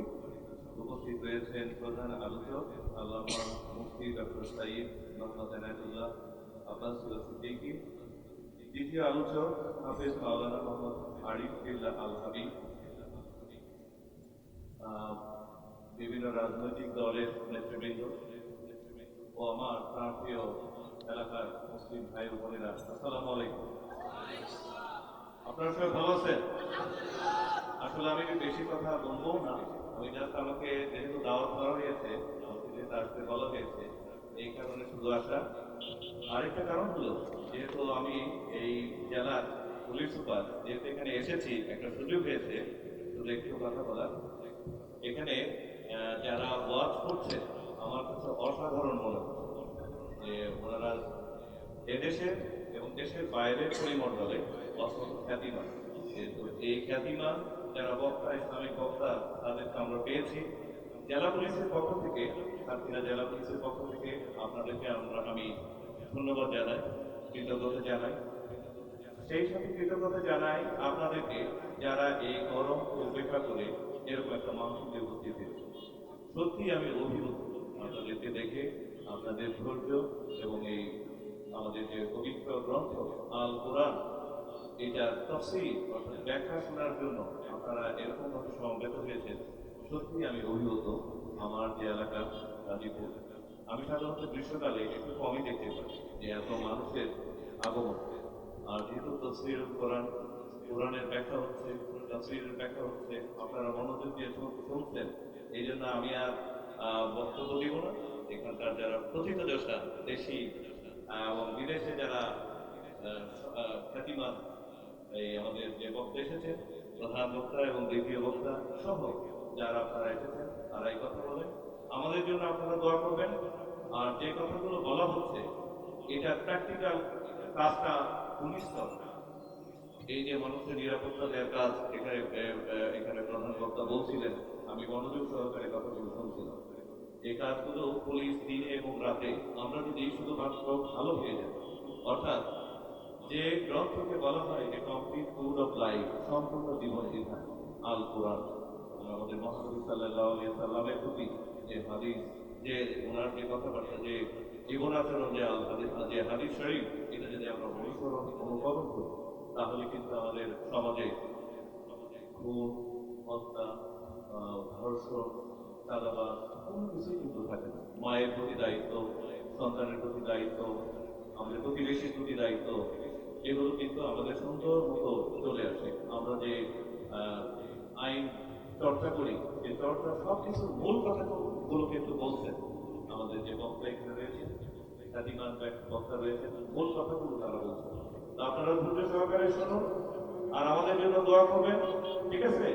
উপস্থিত রয়েছেন প্রধান আলোচক আল্লামা মুফতি ডক্টর সাইয়্যিদ মোহাম্মদ এনায়েতুল্লাহ আব্বাস সিদ্দিকী, দ্বিতীয় আলোচক হাফেজ মাওলানা মোহাম্মদ আরিফ বিল্লাহ আল হাবিব, বিভিন্ন রাজনৈতিক দলের নেতৃবৃন্দ ও আমার প্রান্তীয় এলাকার মুসলিম ভাই ও বোনেরা, আসসালামু আলাইকুম। আপনারা সবাই ভালো আছেন? আসলে আমি বেশি কথা বলবো না, আমি জাস্ট আমাকে যেহেতু দাওয়াত করা হয়েছে, যেহেতু আসতে বলা হয়েছে, এই কারণে শুধু আসা। আরেকটা কারণ হলো, যেহেতু আমি এই জেলার পুলিশ সুপার, যেহেতু এখানে এসেছি, একটা সুযোগ হয়েছে শুধু একটু কথা বলার। এখানে যারা ওয়াচ করছে আমার কাছে অসাধারণ মনে হচ্ছে যে ওনারা এদেশের এবং দেশের বাইরের পরিমণ্ডলে অত্যন্ত খ্যাতিমান। এই খ্যাতিমান যারা বক্তা, ইসলামিক বক্তা, তাদেরকে আমরা পেয়েছি। জেলা পুলিশের পক্ষ থেকে, সাতক্ষীরা জেলা পুলিশের পক্ষ থেকে আপনাদেরকে আমি ধন্যবাদ জানাই, কৃতজ্ঞতা জানাই। সেই সাথে কৃতজ্ঞতা জানাই আপনাদেরকে যারা এই গরম উপেক্ষা করে এরকম একটা মাহফিলে উপস্থিত হয়েছে। সত্যি আমি অভিভূত আপনাদেরকে দেখে, আপনাদের ধৈর্য এবং এই আমাদের যে পবিত্র গ্রন্থ আল কোরআন, এটার তাফসীর অর্থাৎ ব্যাখ্যা শোনার জন্য আপনারা এরকম ভাবে সমবেত হয়েছেন। সত্যি আমি অভিভূত। আমার যে এলাকা গাজীপুর, আমি সাধারণত গ্রীষ্মকালে একটু কমই দেখতে পাই যে এত মানুষের আগমন। আর যেহেতু তাফসীরুল কোরআন, কোরআনের ব্যাখ্যা হচ্ছে, তাফসীরের ব্যাখ্যা হচ্ছে, আপনারা মনোযোগ দিয়ে শুনছেন, এই জন্য আমি আর বক্তব্য দিব না। এখানকার যারা প্রথিতযশা, দেশি এবং বিদেশে যারা খ্যাতিমান এই আমাদের যে বক্তা এসেছেন, প্রধান বক্তা এবং দ্বিতীয় বক্তা সহ যারা আপনারা এসেছেন, তারা এই কথা বলেন। আমাদের জন্য আপনারা দোয়া করবেন। আর যে কথাগুলো বলা হচ্ছে, এটা প্র্যাকটিক্যাল কাজটা পুলিশ করে। এই যে মানুষের নিরাপত্তা দেওয়ার কাজ, এখানে প্রধান বক্তা বলছিলেন, আমি মনোযোগ সহকারে কথাগুলো শুনছিলাম। এই কাজগুলো পুলিশ দিনে এবং রাতে, আমরা যদি শুধুমাত্র ভালো হয়ে যায়, অর্থাৎ যে গ্রন্থকে বলা হয় যে কমপ্লিট ফুড অফ লাইফ, সম্পূর্ণ জীবন বিধান আল কোরআন, আমাদের মহানবী সাল্লাল্লাহু আলাইহি সাল্লামের প্রতি যে হাদিস, যে ওনার যে কথাবার্তা, যে জীবন আচরণ, যে হাদিস শরীফ, এটা যদি আমরা অনুকরণ করি, তাহলে কিন্তু আমাদের সমাজে খুন, হত্যা, ধর্ষণ, চাঁদাবাজ কোনো কিছুই কিন্তু থাকে না। মায়ের প্রতি দায়িত্ব, সন্তানের প্রতি দায়িত্ব, আমাদের প্রতিবেশীর প্রতি দায়িত্ব, এগুলো কিন্তু আমাদের সুন্দর মতো চলে আসে। আমরা যে আইন চর্চা করি, সেই চর্চা সব কিছুর মূল কথাগুলো কিন্তু বলছেন আমাদের যে বক্তা এখানে রয়েছেন, খ্যাতিমান বক্তা রয়েছেন, মূল কথাগুলো তারা বলছেন। আপনারা ধৈর্য সহকারে শুনুন আর আমাদের জন্য দোয়া করবেন, ঠিক আছে?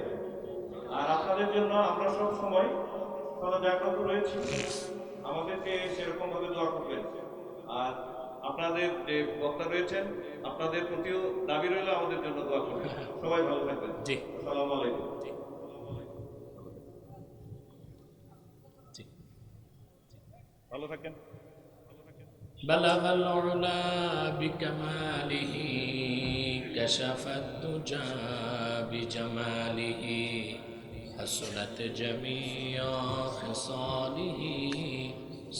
আর আপনাদের জন্য আমরা সব সময় জাগ্রত রয়েছি, আমাদেরকে সেরকম ভাবে দোয়া করবেন। আর আপনাদের যে বক্তা রয়েছেন, আপনাদের প্রতিও দাবি রইল আমাদের জন্য দোয়া করবেন। সবাই ভালো থাকবেন। জি, আসসালামু আলাইকুম। ভালো থাকেন। بلغ العلا بكماله كشف الدجى بجماله حسنت جميع خصاله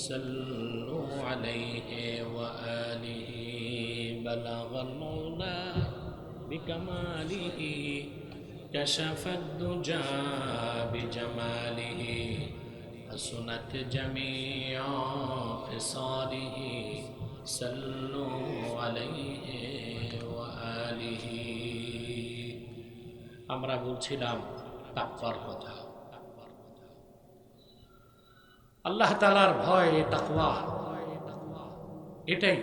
صلوا عليه وآله بلغ العلا بكماله كشف الدجى بجماله حسنت جميع خصاله صلوا عليه وآله আমরা বলছিলাম তাকওয়ার কথা। আল্লাহ তাআলার ভয়, তাকওয়া, এটাই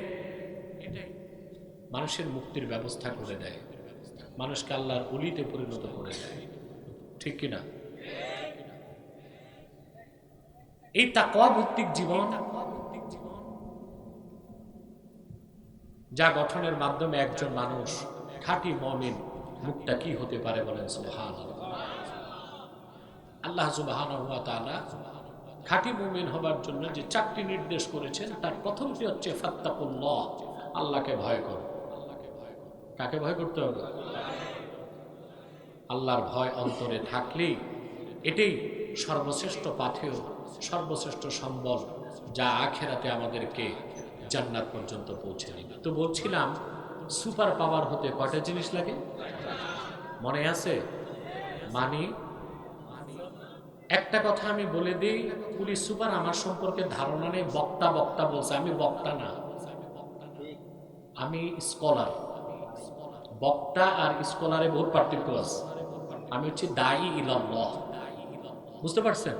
মানুষের মুক্তির ব্যবস্থা করে দেয়, মানুষকে আল্লাহর ওলিতে পরিণত করে দেয়, ঠিক কিনা? এই তাকওয়া ভিত্তিক জীবন যা গঠনের মাধ্যমে একজন মানুষ খাঁটি মুমিন মুত্তাকি হতে পারে, বলেন সুবহানাল্লাহ। আল্লাহ সুবহানাহু ওয়া তাআলা খাঁটি মুমিন হবার জন্য যে 4টি নির্দেশ করেছেন, তার প্রথমটি হচ্ছে ফাত্তাকুল্লাহ, আল্লাহকে ভয় করো। কাকে ভয় করতে হবে? আল্লাহর ভয় অন্তরে থাকলেই এটাই সর্বশ্রেষ্ঠ পাথেয়, সর্বশ্রেষ্ঠ সম্বল, যা আখিরাতে আমাদেরকে জান্নাত পর্যন্ত পৌঁছে দিবে। তো বলছিলাম সুপার পাওয়ার হতে কয়টা জিনিস লাগে মনে আছে? মানে একটা কথা আমি বলে দিই, পুলিশ সুপার আমার সম্পর্কে ধারণা নেই, বক্তা বক্তা বলছে, আমি বক্তা না, আমি স্কলার। বক্তা আর স্কলারে বহুত পার্থক্য আছে। আমি হচ্ছে দায়ী ইলাল্লাহ, বুঝতে পারছেন?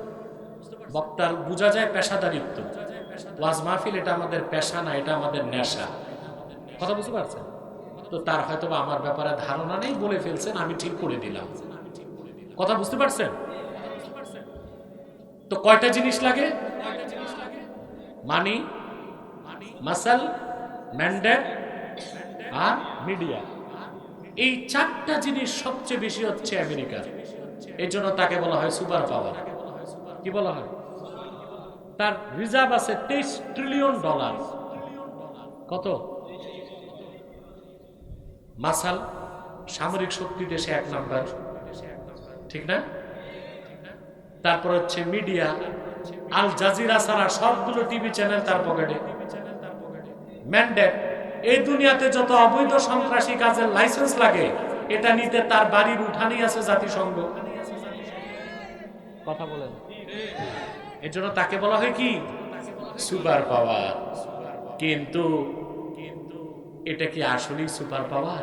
বক্তার বোঝা যায় পেশাদারিত্ব, ওয়াজ মাহফিল এটা আমাদের পেশা না, এটা আমাদের নেশা। কথা বুঝতে পারছেন? তো তার হয়তো আমার ব্যাপারে ধারণা নেই, বলে ফেলছেন, আমি ঠিক করে দিলাম। কথা বুঝতে পারছেন? তো কয়টা জিনিস লাগে? মানি, মাসাল, ম্যান্ডেট আর মিডিয়া। এই 4টা জিনিস সবচেয়ে বেশি হচ্ছে আমেরিকার, এই জন্য তাকে বলা হয় সুপার পাওয়ার। কি বলা হয়? তার রিজার্ভ আছে $23 ট্রিলিয়ন। কত? মাসাল, সামরিক শক্তি দেশে 1 নাম্বার, ঠিক না? তারপর হচ্ছে মিডিয়া, আল জাজিরা ছাড়া সবগুলো টিভি চ্যানেল তার পকেটে। ম্যান্ডেট, এই দুনিয়াতে যত অবৈধ সন্ত্রাসী কাজের লাইসেন্স লাগে, এটা নিতে তার বাড়ির উঠানেই আছে জাতিসংঘ। কথা বলেন। এর জন্য তাকে বলা হয় কি? Super power. কিন্তু এটা কি আসলেই সুপার পাওয়ার?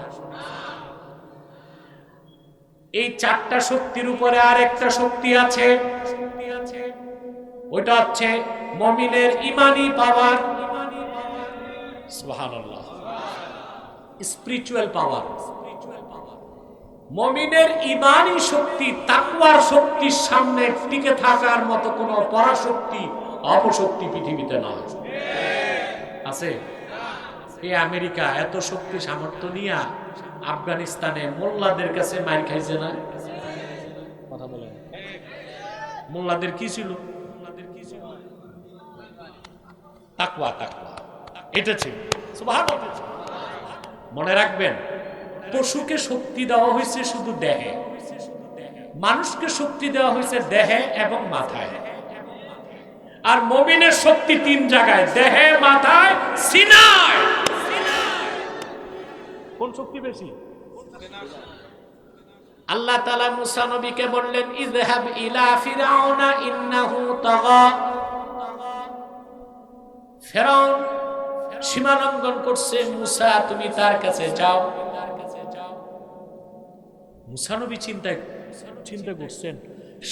এই 4টা শক্তির উপরে আরেকটা শক্তি আছে, ওইটা হচ্ছে মুমিনের ঈমানি পাওয়ার। সুবহানাল্লাহ। স্পিরিচুয়াল পাওয়ার। মুমিনের ঈমানি শক্তি, তাকওয়ার শক্তির সামনে টিকে থাকার মতো কোনো পরাশক্তি, অপশক্তি পৃথিবীতে নয়। আছে? এই আমেরিকা এত শক্তি সামর্থ্য নিয়ে আফগানিস্তানে মোল্লাদের কাছে মার খাইছে না? কথা বলেন। মোল্লাদের কি ছিল? তাকওয়া, তাকওয়া এটা ছিল। সুবহানাল্লাহ। মনে রাখবেন, পশুকে শক্তি দেওয়া হয়েছে শুধু দেহে, মানুষকে শক্তি দেওয়া হয়েছে দেহে এবং মাথায়। আর মুমিনের শক্তি 3 জায়গায়, দেহে, মাথায়, সিনায়। কোন শক্তি বেশি? আল্লাহ তাআলা মুসা নবীকে বললেন, ইযহাব ইলা ফিরাউনা ইন্নাহু তাগা। ফিরাউন সীমা লঙ্ঘন করছে, মুসা তুমি তার কাছে যাও। মুসা নবী চিন্তা করছেন,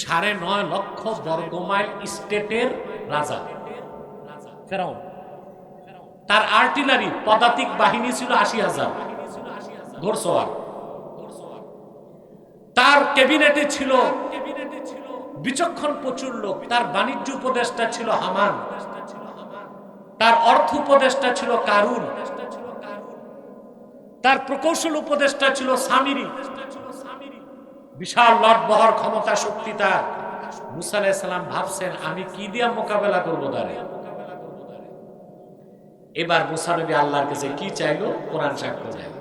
9.5 লক্ষ বর্গমাইল স্টেটের রাজা ফিরাউন। তার আর্টিলারি পদাতিক বাহিনী ছিল 80,000 ঘোড়সওয়ার। তার ক্যাবিনেটে ছিল বিচক্ষণ প্রচুর লোক। তার বাণিজ্য উপদেষ্টা ছিল হামান, তার অর্থ উপদেষ্টা ছিল কারুন, তার প্রকৌশল উপদেষ্টা ছিল সামিরি। বিশাল লটবহর ক্ষমতা, শক্তি তার। মুসা আলাইহিস সালাম ভাবছেন, আমি কি দিয়া মোকাবেলা করবো তারে? এবার মুসা নবী আল্লাহর কাছে কি চাইলো? কোরআন সাক্ষ্য দেয়।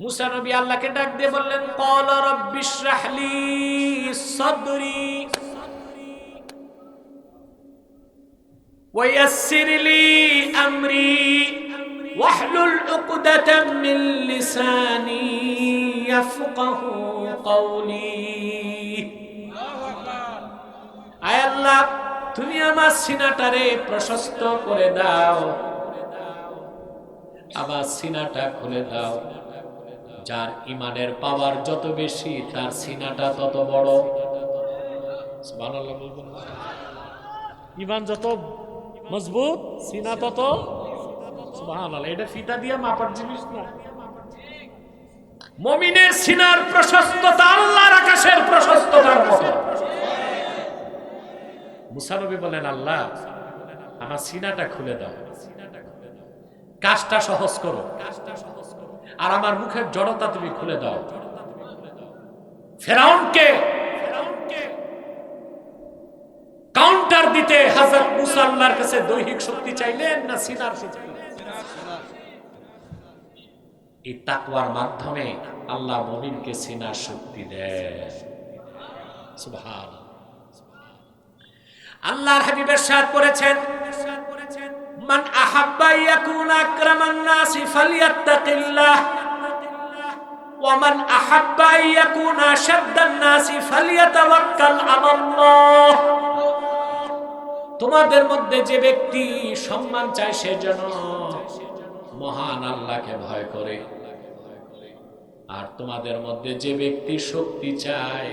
মুসা নবী আল্লাহকে ডাক দিয়ে বললেন, ক্বালা রাব্বিশরাহ লি সাদরি ওয়া ইয়াসসির লি আমরি ওয়াহলুল উকদাতাম মিন লিসানি ইয়াফকাহু কওলি। আয় আল্লাহ, তুমি আমার সিনাটারে প্রশস্ত করে দাও, আবার সিনাটা খুলে দাও। যার ইমানের পাওয়ার যত বেশি, তার সিনাটা তত বড়। সুবহানাল্লাহ বলবেন। ইমান যত মজবুত, সিনা তত। সুবহানাল্লাহ, এটা ফিতা দিয়ে মাপার জিনিস না। মুমিনের সিনার প্রশস্ততা আল্লাহর আকাশের প্রশস্ততার মতো। মুসা নবী বলেন, আল্লাহ আমার সিনাটা খুলে দাও, কাজটা সহজ করো, আর আমার মুখের জড়তা তুমি খুলে দাও। ফেরাউনকে কাউন্টার দিতে হযরত মুসা আল্লাহর কাছে দৈহিক শক্তি চাইলেন না সিনার শক্তি? এই তাকওয়ার মাধ্যমে আল্লাহ মুমিনকে সিনার শক্তি দেন। সুবহানাল্লাহ। আল্লাহর হাবিব ইরশাদ করেছেন, মান আহাব্বা ইয়াকুনা আকরামান নাসি ফালইয়াত্তাকিল্লাহ ওয়া মান আহাব্বা ইয়াকুনা আশাদ্দান নাসি ফালইয়াতাওয়াক্কাল আলাল্লাহ। তোমাদের মধ্যে যে ব্যক্তি সম্মান চায় সে যেন মহান আল্লাহকে ভয় করে, আর তোমাদের মধ্যে যে ব্যক্তি শক্তি চায়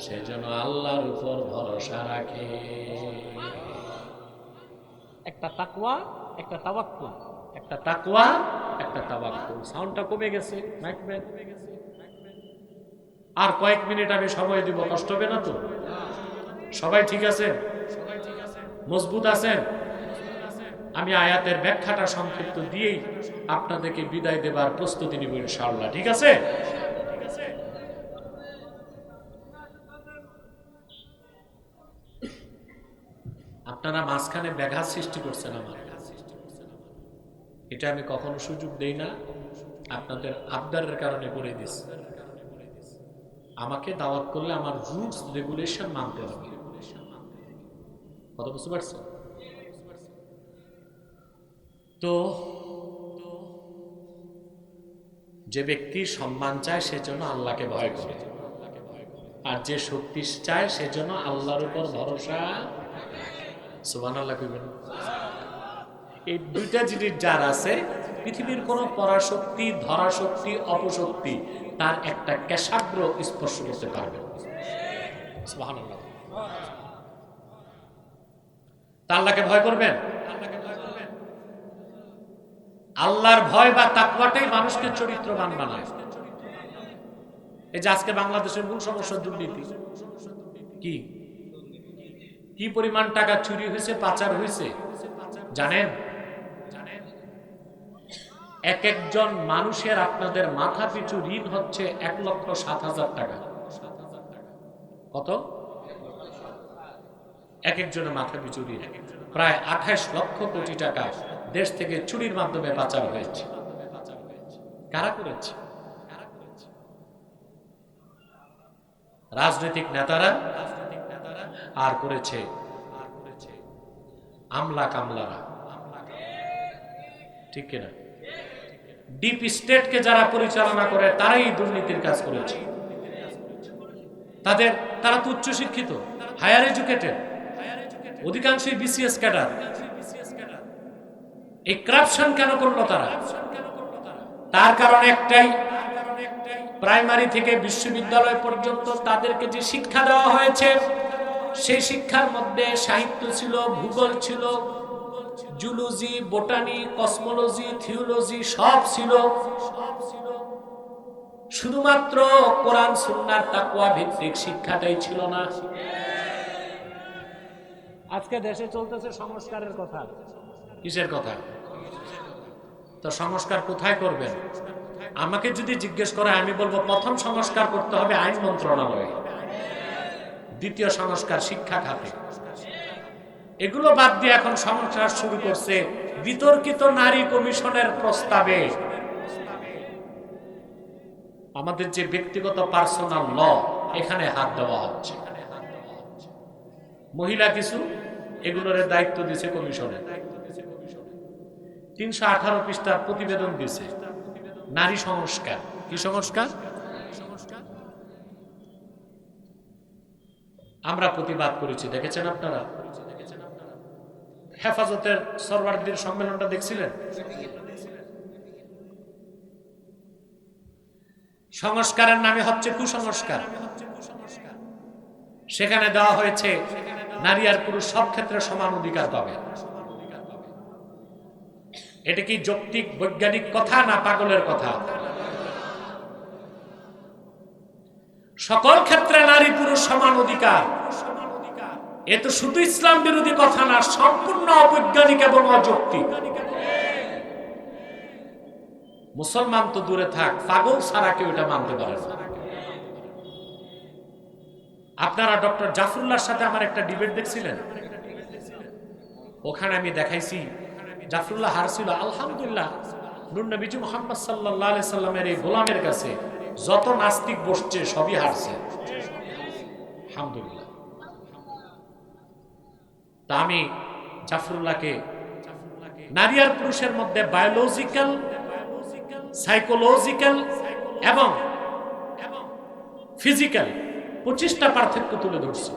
সে যেন আল্লাহর উপর ভরসা রাখে। একটা তাকওয়া, একটা তাওয়াক্কুল, একটা তাকওয়া, একটা তাওয়াক্কুল। সাউন্ডটা কমে গেছে মাইকম্যান, আর কয়েক মিনিট আমি সময় দিব, কষ্ট হবে না তো? সবাই ঠিক আছে? মজবুত আছেন? আমি আয়াতের ব্যাখ্যাটা সংক্ষিপ্ত দিয়েই আপনাদেরকে বিদায় দেবার প্রস্তুতি নিব ইনশাআল্লাহ। ঠিক আছে? আপনারা মাঝখানে ব্যাঘাত সৃষ্টি করছেন আমার, এটা আমি কখনো সুযোগ দেই না, আপনাদের আবদারের কারণে করে দিচ্ছি। আমাকে দাওয়াত করলে আমার রুলস রেগুলেশন মানতে হবে। কথা বুঝতে পারছেন তো? যে ব্যক্তি সম্মান চায় সেজন্য আল্লাহকে ভয় করে, আর যে শক্তি চায় সেজন্য আল্লাহর উপর ভরসা। সুবহানাল্লাহ কইবেন। এই দুইটা জিনিস যার আছে, পৃথিবীর কোন পরাশক্তি, ধরাশক্তি, অপশক্তি তার একটা কেশাগ্র স্পর্শ করতে পারবে। সুবহানাল্লাহ। তা আল্লাহকে ভয় করবেন। আল্লাহর ভয় বা তাকওয়াটাই মানুষকে চরিত্রবান বানায়। এই যে আজকে বাংলাদেশের মূল সমস্যা দুর্নীতি। কি কি পরিমাণ টাকা চুরি হয়েছে, পাচার হয়েছে জানেন? এক একজন মানুষের আপনাদের মাথা পিছু ঋণ হচ্ছে 1,07,000 টাকা। কত? এক একজনের মাথা পিছু ঋণ প্রায় 28 লক্ষ কোটি টাকা দেশ থেকে চুরির মাধ্যমে পাচার হয়েছে। কারা করেছে? রাজনৈতিক নেতারা, আর করেছে আমলা কামলারা। ঠিক কিনা? ডিপ স্টেটকে যারা পরিচালনা করে তারাই দুর্নীতির কাজ করেছে। তারা তো উচ্চ শিক্ষিত, হায়ার এডুকেটেড, অধিকাংশই বিসিএস ক্যাডার। এই করাপশন কেন করলো তারা? তার কারণ একটাই, প্রাইমারি থেকে বিশ্ববিদ্যালয় পর্যন্ত তাদেরকে যে শিক্ষা দেওয়া হয়েছে সেই শিক্ষার মধ্যে সাহিত্য ছিল, ভূগোল ছিল, জুলজি, বোটানি, কসমোলজি, থিওলজি সব ছিল। শুধুমাত্র কোরআন সুন্নাহর তাকওয়া ভিত্তিক শিক্ষাটাই ছিল না। আজকে দেশে চলতেছে সংস্কারের কথা। কিসের কথা? তো সংস্কার কোথায় করবেন? আমাকে যদি জিজ্ঞেস করে আমি বলবো প্রথম সংস্কার করতে হবে আইন মন্ত্রণালয়ে, দ্বিতীয় সংস্কার শিক্ষা খাতে। এগুলো বাদ দিয়ে এখন সংস্কার শুরু করছে বিতর্কিত নারী কমিশনের প্রস্তাবে। আমাদের যে ব্যক্তিগত পার্সোনাল ল, এখানে হাত দেওয়া হচ্ছে। মহিলা কিছু এগুলোর দায়িত্ব দিয়েছে কমিশনে, 318 পৃষ্ঠার প্রতিবেদন দিয়েছে। নারী সংস্কার। কি সংস্কার? আমরা প্রতিবাদ করেছি, দেখেছেন আপনারা? হেফাজতের সরওয়ারদের সম্মেলনটা দেখছিলেন? সংস্কারের নামে হচ্ছে কুসংস্কার। সেখানে দেওয়া হয়েছে নারী আর পুরুষ সব ক্ষেত্রে সমান অধিকার পাবে। এটা কি যৌক্তিক বৈজ্ঞানিক কথা না পাগলের কথা? সকল ক্ষেত্রে নারী পুরুষ সমান অধিকার, এ তো শুধু ইসলাম বিরোধী কথা না, সম্পূর্ণ অবৈজ্ঞানিক এবং অযৌক্তিক। মুসলমান তো দূরে থাক, পাগল ছাড়া কেউ এটা মানতে পারে না। আপনারা ডক্টর জাফরুল্লাহর সাথে আমার একটা ডিবেট দেখছিলেন? ওখানে আমি দেখাইছি জাফরুল্লাহ হারছিল। আলহামদুলিল্লাহ, নূর নবীজি মুহাম্মদ সাল্লাল্লাহু আলাইহি সাল্লামের এই গোলামের কাছে যত নাস্তিক বসছে সবই হারছে, আলহামদুলিল্লাহ। তা আমি জাফরুল্লাহকে নারী আর পুরুষের মধ্যে বায়োলজিক্যাল, সাইকোলজিক্যাল এবং ফিজিক্যাল 25টা পার্থক্য তুলে ধরছি।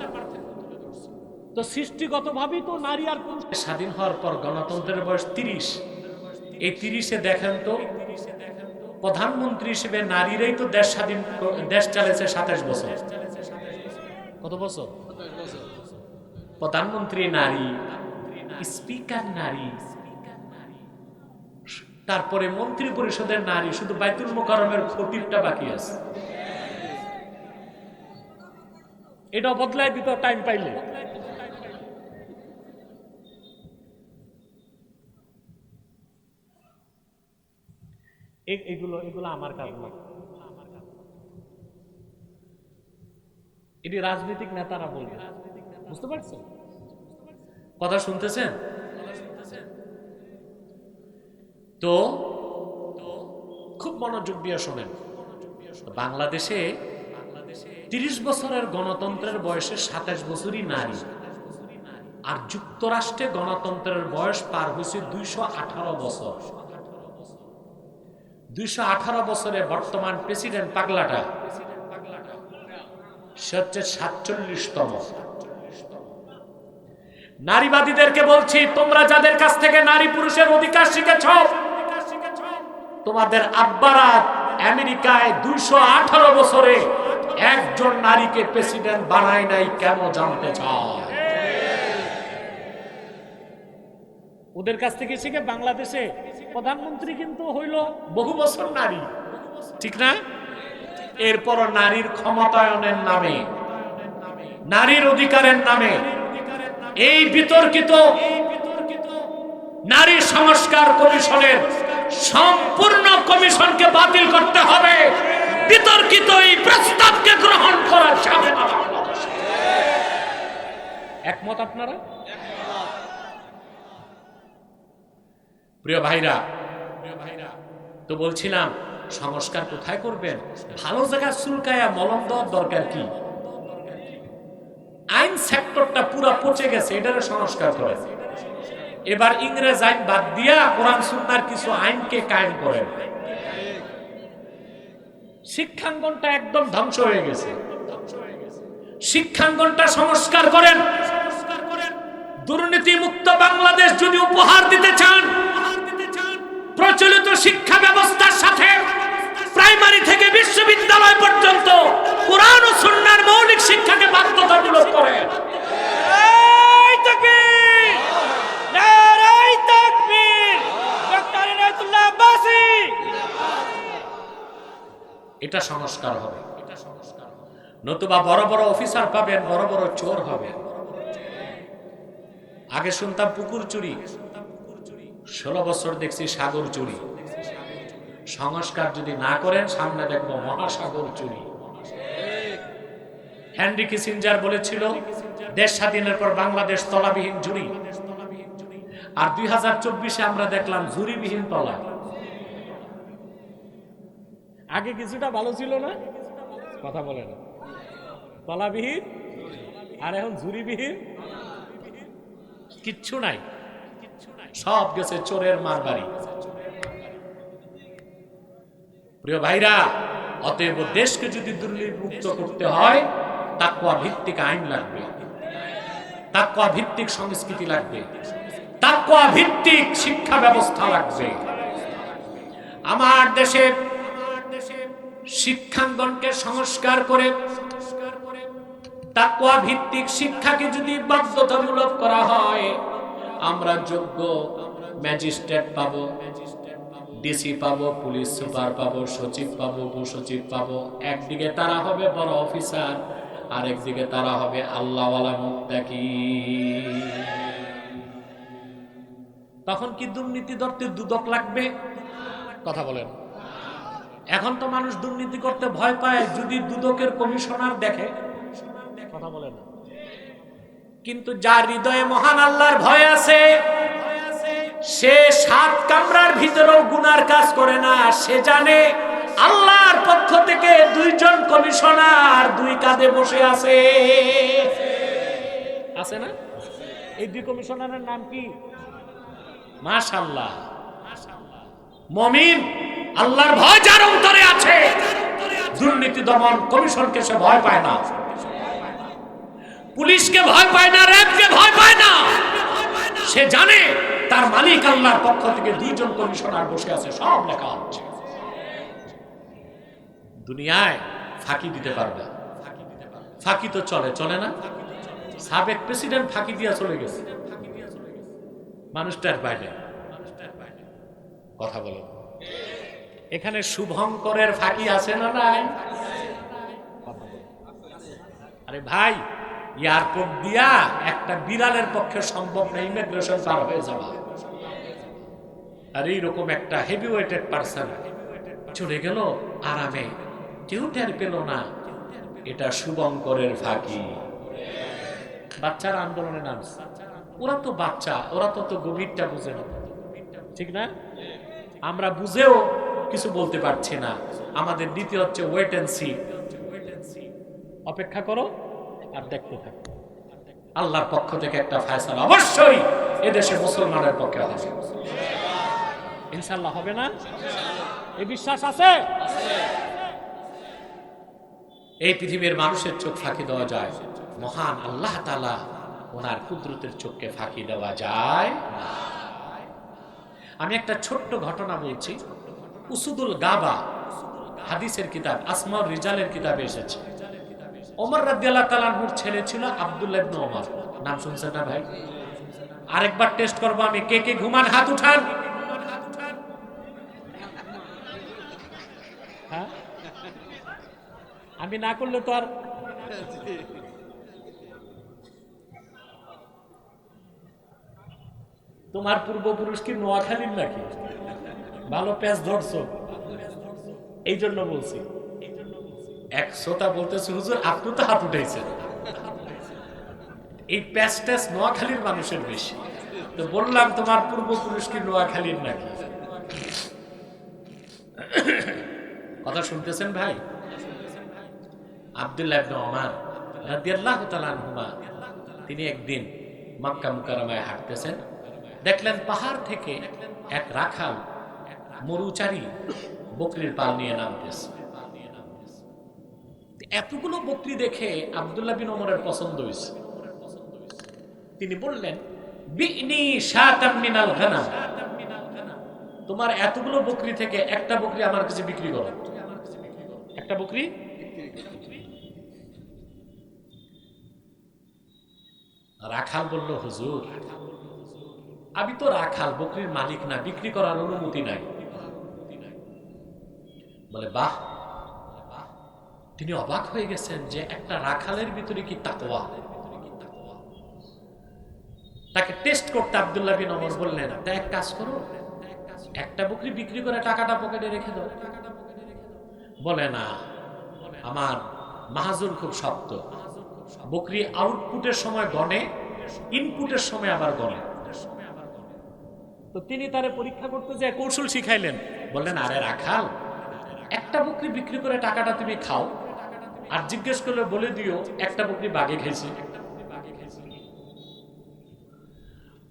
তো সৃষ্টিগতভাবেই তো নারী আর পুরুষ। স্বাধীন হওয়ার পর গণতন্ত্রের বয়স 30। এই 30-এ দেখেন তো, প্রধানমন্ত্রী হিসেবে নারীরাই তো দেশ চালাইছে 27 বছর। কত বছর? প্রধানমন্ত্রী নারী, স্পিকার নারী, তারপরে মন্ত্রী পরিষদের নারী, শুধু বাইতুল মোকাররমের খতিবটা বাকি আছে। এটা বদলায় দিত টাইম পাইলে। এগুলো আমার কাজ না, এটি রাজনৈতিক নেতারা বলবে। বুঝতে পারছেন? কথা শুনতেছেন তো? খুব মনোযোগ দিয়ে শোনেন। বাংলাদেশে 30 বছরের গণতন্ত্রের বয়সে 27 বছরই নারী, আর যুক্তরাষ্ট্রে গণতন্ত্রের বয়স পার হয়েছে 218 বছর। 218 বছরে বর্তমান প্রেসিডেন্ট পাগলাটা, সে হচ্ছে 47তম। নারীবাদীদেরকে বলছি, তোমরা যাদের কাছ থেকে নারী পুরুষের অধিকার শিখেছ, তোমাদের আব্বারা আমেরিকায় 218 বছরে একজন নারীকে প্রেসিডেন্ট বানায় নাই, কেন জানতে চায়? ওদের কাছ থেকে শিখে বাংলাদেশে প্রধানমন্ত্রী কিন্তু হইল বহু বছর নারী, ঠিক না? এরপর নারীর ক্ষমতায়নের নামে, নারীর অধিকারের নামে এই বিতর্কিত নারী সংস্কার কমিশনের সম্পূর্ণ কমিশনকে বাতিল করতে হবে। বিতর্কিত এই প্রস্তাবকে গ্রহণ করা যাবে না। একমত আপনারা? প্রিয় ভাইরা, তো বলছিলাম সংস্কার কোথায় করবেন? ভালো জায়গা চুলকায়া মলম দেওয়ার দরকার কি? আইন সেক্টরটা পুরা পচে গেছে, এটারে সংস্কার করে। এবার ইংরেজ আইন বাদ দিয়া কোরআন সুন্নাহর কিছু আইনকে কায়েম করেন। শিক্ষাঙ্গনটা একদম ধ্বংস হয়ে গেছে, শিক্ষাঙ্গনটা সংস্কার করেন। দুর্নীতি মুক্ত বাংলাদেশ যদি উপহার দিতে চান, প্রচলিত শিক্ষা ব্যবস্থার সাথে প্রাইমারি থেকে বিশ্ববিদ্যালয় পর্যন্ত কোরআন ও সুন্নাহর মৌলিক শিক্ষাকে বাধ্যতামূলক করেন। এটা সংস্কার হবে। নতুবা বড় বড় অফিসার পাবেন, বড় বড় চোর হবে। আগে শুনতাম পুকুর চুরি, 16 বছর দেখছি সাগর চুরি। সংস্কার যদি না করেন, সামনে দেখবো মহাসাগর চুরি। হেনরি কিসিঞ্জার বলেছিল, দেশ স্বাধীনের পর বাংলাদেশ তলাবিহীন ঝুড়ি, আর 2024-এ আমরা দেখলাম ঝুড়িবিহীন তলা। আগে কিছুটা ভালো ছিল না? কথা বলে না। তলাবিহীন আর এখন ঝুড়িবিহীন, কিচ্ছু নাই, সব গেছে চোরের মারবাড়ি। প্রিয় ভাইরা, অতএব দেশকে যদি দুর্নীতিমুক্ত করতে হয় তাকওয়া ভিত্তিক আইন লাগবে, তাকওয়া ভিত্তিক সংস্কৃতি লাগবে, তাকওয়া ভিত্তিক শিক্ষা ব্যবস্থা লাগবে। আমার দেশে শিক্ষাঙ্গনকে সংস্কার করে তাকওয়া ভিত্তিক শিক্ষাকে যদি বাধ্যতামূলক করা হয়, আমরা যোগ্য ম্যাজিস্ট্রেট পাবো, ডিসি পাবো, পুলিশ সুপার পাবো, সচিব পাবো, উপসচিব পাবো। একদিকে তারা হবে বড় অফিসার, আর একদিকে তারা হবে আল্লাহওয়ালা মুত্তাকি। তখন কি দুর্নীতি ধরতে দুদক লাগবে? কথা বলেন। এখন তো মানুষ দুর্নীতি করতে ভয় পায় যদি দুদকের কমিশনার দেখে। কথা বলেন। কিন্তু যার হৃদয়ে মহান আল্লাহর ভয় আছে, সে 7 কামরার ভিতরেও গুনার কাজ করে না। সে জানে আল্লাহর পক্ষ থেকে 2 জন কমিশনার 2 কাঁধে বসে আছে। আছে না? এই 2 কমিশনারের নাম কি? মাশাআল্লাহ। মুমিন আল্লাহর ভয় যার অন্তরে আছে, দুর্নীতি দমন কমিশনকে সে ভয় পায় না, পুলিশকে ভয় পায় না, র্যাবকে ভয় পায় না। সে জানে তার মালিক আল্লাহর পক্ষ থেকে 2 জন কমিশনার বসে আছে, সব লেখা হচ্ছে। দুনিয়ায় ফাঁকি দিতে পারবে, ফাঁকি তো চলে না? সাবেক প্রেসিডেন্ট ফাঁকি দিয়া চলে গেছে, মানুষটার বাইরে। কথা বলো, এখানে শুভঙ্করের ফাঁকি আছে না নাই? আরে ভাই, এয়ারপোর্ট দিয়া একটা বিড়ালের পক্ষে সম্ভব না ইমিগ্রেশন পার হয়ে যাওয়া। আর এইরকম একটা হেভিওয়েটেড পারসন চলে গেল আরামে, কেউ টের পেল না। এটা শুভঙ্করের ফাঁকি। বাচ্চারা আন্দোলনে নামছে, ওরা তো বাচ্চা, ওরা তো গভীরটা বুঝে না, ঠিক না? আমরা বুঝেও কিছু বলতে পারছি না। আমাদের দ্বিতীয় হচ্ছে ওয়েট এন্ড সি, অপেক্ষা করো আর দেখতে থাকো। আল্লাহর পক্ষ থেকে একটা ফয়সালা অবশ্যই এদেশে মুসলমানের পক্ষে হবে, ইনশাআল্লাহ। হবে না? এই বিশ্বাস আছে? এই পৃথিবীর মানুষের চোখ ফাঁকি দেওয়া যায়, মহান আল্লাহ তাআলা ওনার কুদরতের চোখকে ফাঁকি দেওয়া যায় না। আমি একটা ছোট্ট ঘটনা বলছি। উসুদুল গাবা হাদিসের কিতাব, আসমাউর রিজালের কিতাবে এসেছে। ওমর রাদিয়াল্লাহু তাআলা আনহুর ছেলে ছিল আব্দুল্লাহ ইবনে ওমর। নাম শুনছেন না ভাই? আরেকবার টেস্ট করব আমি, কে কে ঘুমান হাত উঠান। হ্যাঁ, আমি না করলে তো আর। তোমার পূর্বপুরুষ কি নোয়াখালীর নাকি? ভালো প্যাচ ধরছো, এই জন্য বলছি। এক শ্রোতা বলতেছে, হুজুর আপনি তো হাত উঠেছেন, এই প্যাচ ট্যাচ নোয়াখালীর মানুষের বেশি। তো বললাম তোমার পূর্বপুরুষ কি নোয়াখালীর নাকি? কথা শুনতেছেন ভাই? আব্দুল্লাহ ইবনে ওমর রাদিয়াল্লাহু তাআলা আনহুমা, তিনি একদিন মক্কা মুকাররমায় হাঁটতেছেন, দেখলেন পাহাড় থেকে এক রাখাল মরুচারী বকরির পাল নিয়ে নামতেছে। এতগুলো বকরি দেখে আব্দুল্লাহ বিন ওমরের পছন্দ হয়েছে। তিনি বললেন, বিনি শাতাম মিনাল গানাম, তোমার এতগুলো বকরি থেকে একটা বকরি আমার কাছে বিক্রি করো, একটা বকরি। রাখাল বলল, হুজুর আমি তো রাখাল, বকরির মালিক না, বিক্রি করার অনুমতি নাই। বলে বাহ। তিনি অবাক হয়ে গেছেন যে একটা রাখালের ভিতরে কি তাকওয়া। তাকে টেস্ট করতে আব্দুল্লাহ বিন ওমর বললেন, তা এক কাজ করো, একটা বকরি বিক্রি করে টাকাটা পকেটে রেখে দাও। বলে না, আমার মাহাজুর খুব শক্ত, বকরি আউটপুটের সময় গনে, ইনপুটের সময় আবার গনে। তো তিনি তারে পরীক্ষা করতে যায় কৌশল শিখাইলেন। বললেন, আরে রাখাল, একটা বকরি বিক্রি করে টাকাটা তুমি খাও, আর জিজ্ঞেস করলে বলে দিও একটা বকরি বাঘে খেয়েছে।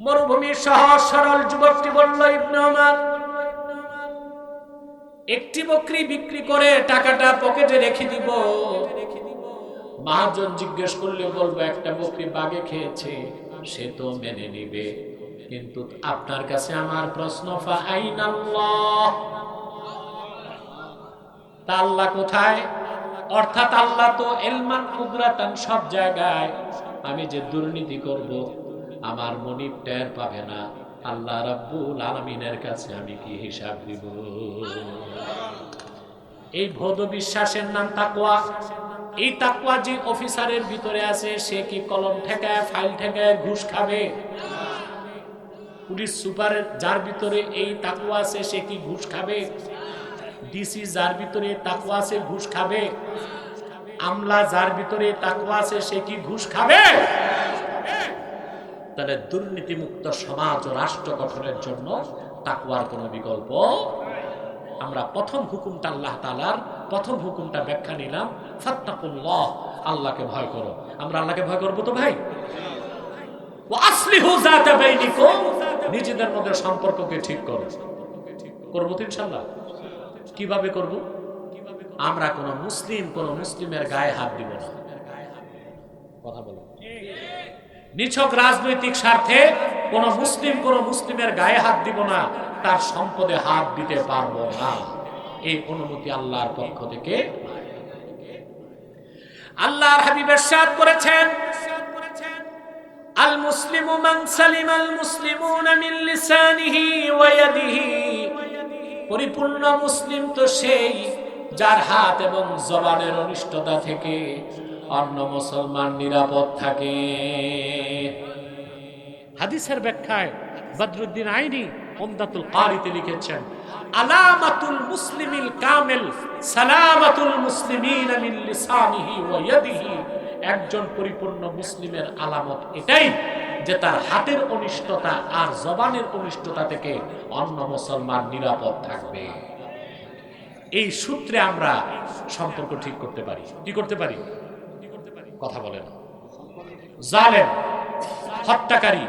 মরুভূমির সহজ সরল যুবকটি বলল, ইবনে ওমর একটি বকরি বিক্রি করে টাকাটা পকেটে রেখে দিব। মহাজন জিজ্ঞেস করলে বলবো একটা বকরি বাগে খেয়েছে, সে তো মেনে নিবে। কিন্তু আপনার কাছে আমার প্রশ্ন, ফা আইনাল্লাহ, তা আল্লাহ কোথায়? অর্থাৎ আল্লাহ তো ইলমান কুদরাতান সব জায়গায়। আমি যে দুর্নীতি করব আমার মনিব টের পাবে না, আল্লাহ রাব্বুল আলামিনের কাছে আমি কি হিসাব দিব? এই ভৌত বিশ্বাসের নাম তাকওয়া। এই তাকওয়া যে অফিসারের ভিতরে আছে, সে কি কলম ঠেকায় ফাইল ঠেকায় ঘুষ খাবে? পুলিশ সুপারের যার ভিতরে এই তাকওয়া আছে, সে কি ঘুষ খাবে? ডিসি যার ভিতরে তাকওয়া আছে, ঘুষ খাবে? আমলা যার ভিতরে তাকওয়া আছে, সে কি ঘুষ খাবে? তাহলে দুর্নীতিমুক্ত সমাজ ও রাষ্ট্র গঠনের জন্য তাকওয়ার কোনো বিকল্প। আমরা প্রথম হুকুমটা আল্লাহ তাআলার প্রথম হুকুমটা ব্যাখ্যা নিলাম, ফাত্তাকুল্লাহ, আল্লাহকে ভয় করো। আমরা আল্লাহকে ভয় করব তো ভাই? ওয়া আসলিহু যাতা বাইনিকুম, নিজেদের মধ্যে সম্পর্ককে ঠিক করো। করব তো ইনশাআল্লাহ। কিভাবে করব? আমরা কোন মুসলিমের গায়ে হাত দিব না। কথা বলো। নিছক রাজনৈতিক স্বার্থে কোন মুসলিমের গায়ে হাত দিব না, তার সম্পদে হাত দিতে পারবো না। এই অনুমতি আল্লাহর পক্ষ থেকে। আল্লাহর হাবিব ইরশাদ করেছেন, আল মুসলিমু মান সালিমাল মুসলিমুনা মিন লিসানিহি ওয়া ইয়াদিহি, পরিপূর্ণ মুসলিম তো সেই যার হাত এবং জবানের অনিষ্টতা থেকে অন্য মুসলমান নিরাপদ থাকে। হাদিসের ব্যাখ্যায় বদরুদ্দিন আইনি উমদাতুল কারিতে লিখেছেন, আলামাতুল মুসলিমিল কামিল সালামাতুল মুসলিমিনা মিন লিসানিহি ওয়া ইয়াদিহি, একজন পরিপূর্ণ মুসলিমের আলামত এটাই যে তার হাতের অনিষ্টতা আর জবানের অনিষ্টতা থেকে অন্য মুসলমান নিরাপদ থাকবে। এই সূত্রে আমরা সম্পর্ক ঠিক করতে পারি। কি করতে পারি? কথা বলেন। জালেম, হত্যাকারী,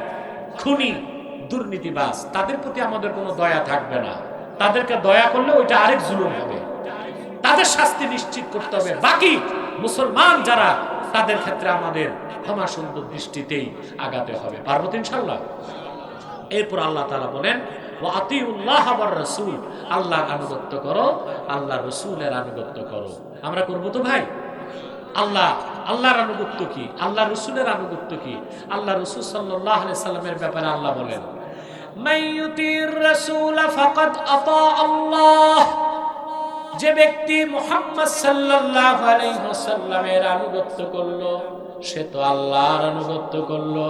খুনি, দুর্নীতিবাজ, তাদের প্রতি আমাদের কোনো দয়া থাকবে না। তাদেরকে দয়া করলে ওইটা আরেক জুলুম হবে। তাদের শাস্তি নিশ্চিত করতে হবে। বাকি মুসলমান যারা, তাদের ক্ষেত্রে আমাদের ক্ষমা সুন্দর দৃষ্টিতেই আগাতে হবে। পারবো তো ইনশাআল্লাহ। এরপর আল্লাহ তাআলা বলেন, ওয়া আতিউল্লাহ ওয়ার রাসূল, আল্লাহর আনুগত্য করো, আল্লাহর রাসূলের আনুগত্য করো। আমরা করব তো ভাই? আল্লাহর আনুগত্য কি? আল্লাহ রাসূলের আনুগত্য কি? আল্লাহ রাসূল সাল্লাল্লাহু আলাইহি সাল্লামের ব্যাপারে আল্লাহ বলেন, মাইয়ুতির রাসূল ফাকাদ আতা আল্লাহ, যে ব্যক্তি মুহাম্মদ সাল্লাল্লাহু আলাইহি ওয়াসাল্লামের আনুগত্য করলো, সে তো আল্লাহর আনুগত্য করলো।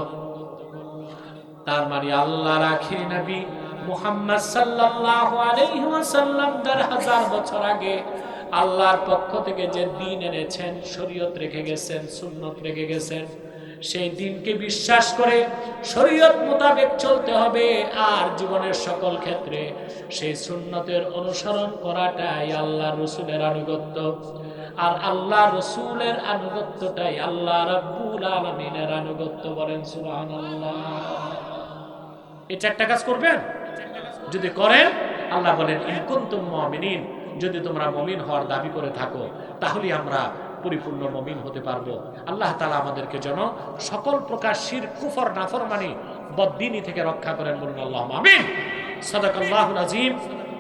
তার মানে আল্লাহর আখির নবী মুহাম্মদ সাল্লাল্লাহু আলাইহি ওয়াসাল্লাম ১০০০ বছর আগে আল্লাহর পক্ষ থেকে যে দ্বীন এনেছেন, শরীয়ত রেখে গেছেন, সুন্নত রেখে গেছেন, সেই দ্বীনকে বিশ্বাস করে শরীয়ত মোতাবেক চলতে হবে। আর জীবনের সকল ক্ষেত্রে সেই সুন্নতের অনুসরণ করাটাই আল্লাহ রাসূলের আনুগত্য। আর আল্লাহ রাসূলের আনুগত্যটাই আল্লাহ রাব্বুল আলামিনের আনুগত্য। বলেন সুবহানাল্লাহ। এই চারটা কাজ করবেন। যদি করেন, আল্লাহ বলেন, ইন কুনতুম মুমিনিন, যদি তোমরা মুমিন হওয়ার দাবি করে থাকো, তাহলে আমরা পরিপূর্ণ মুমিন হতে পারবো। আল্লাহ তাআলা আমাদেরকে যেন সকল প্রকার শিরক, কুফর, নাফরমানি, বদদিনী থেকে রক্ষা করেন। বলুন আল্লাহুম্মা আমিন। সাদাকাল্লাহুল আযীম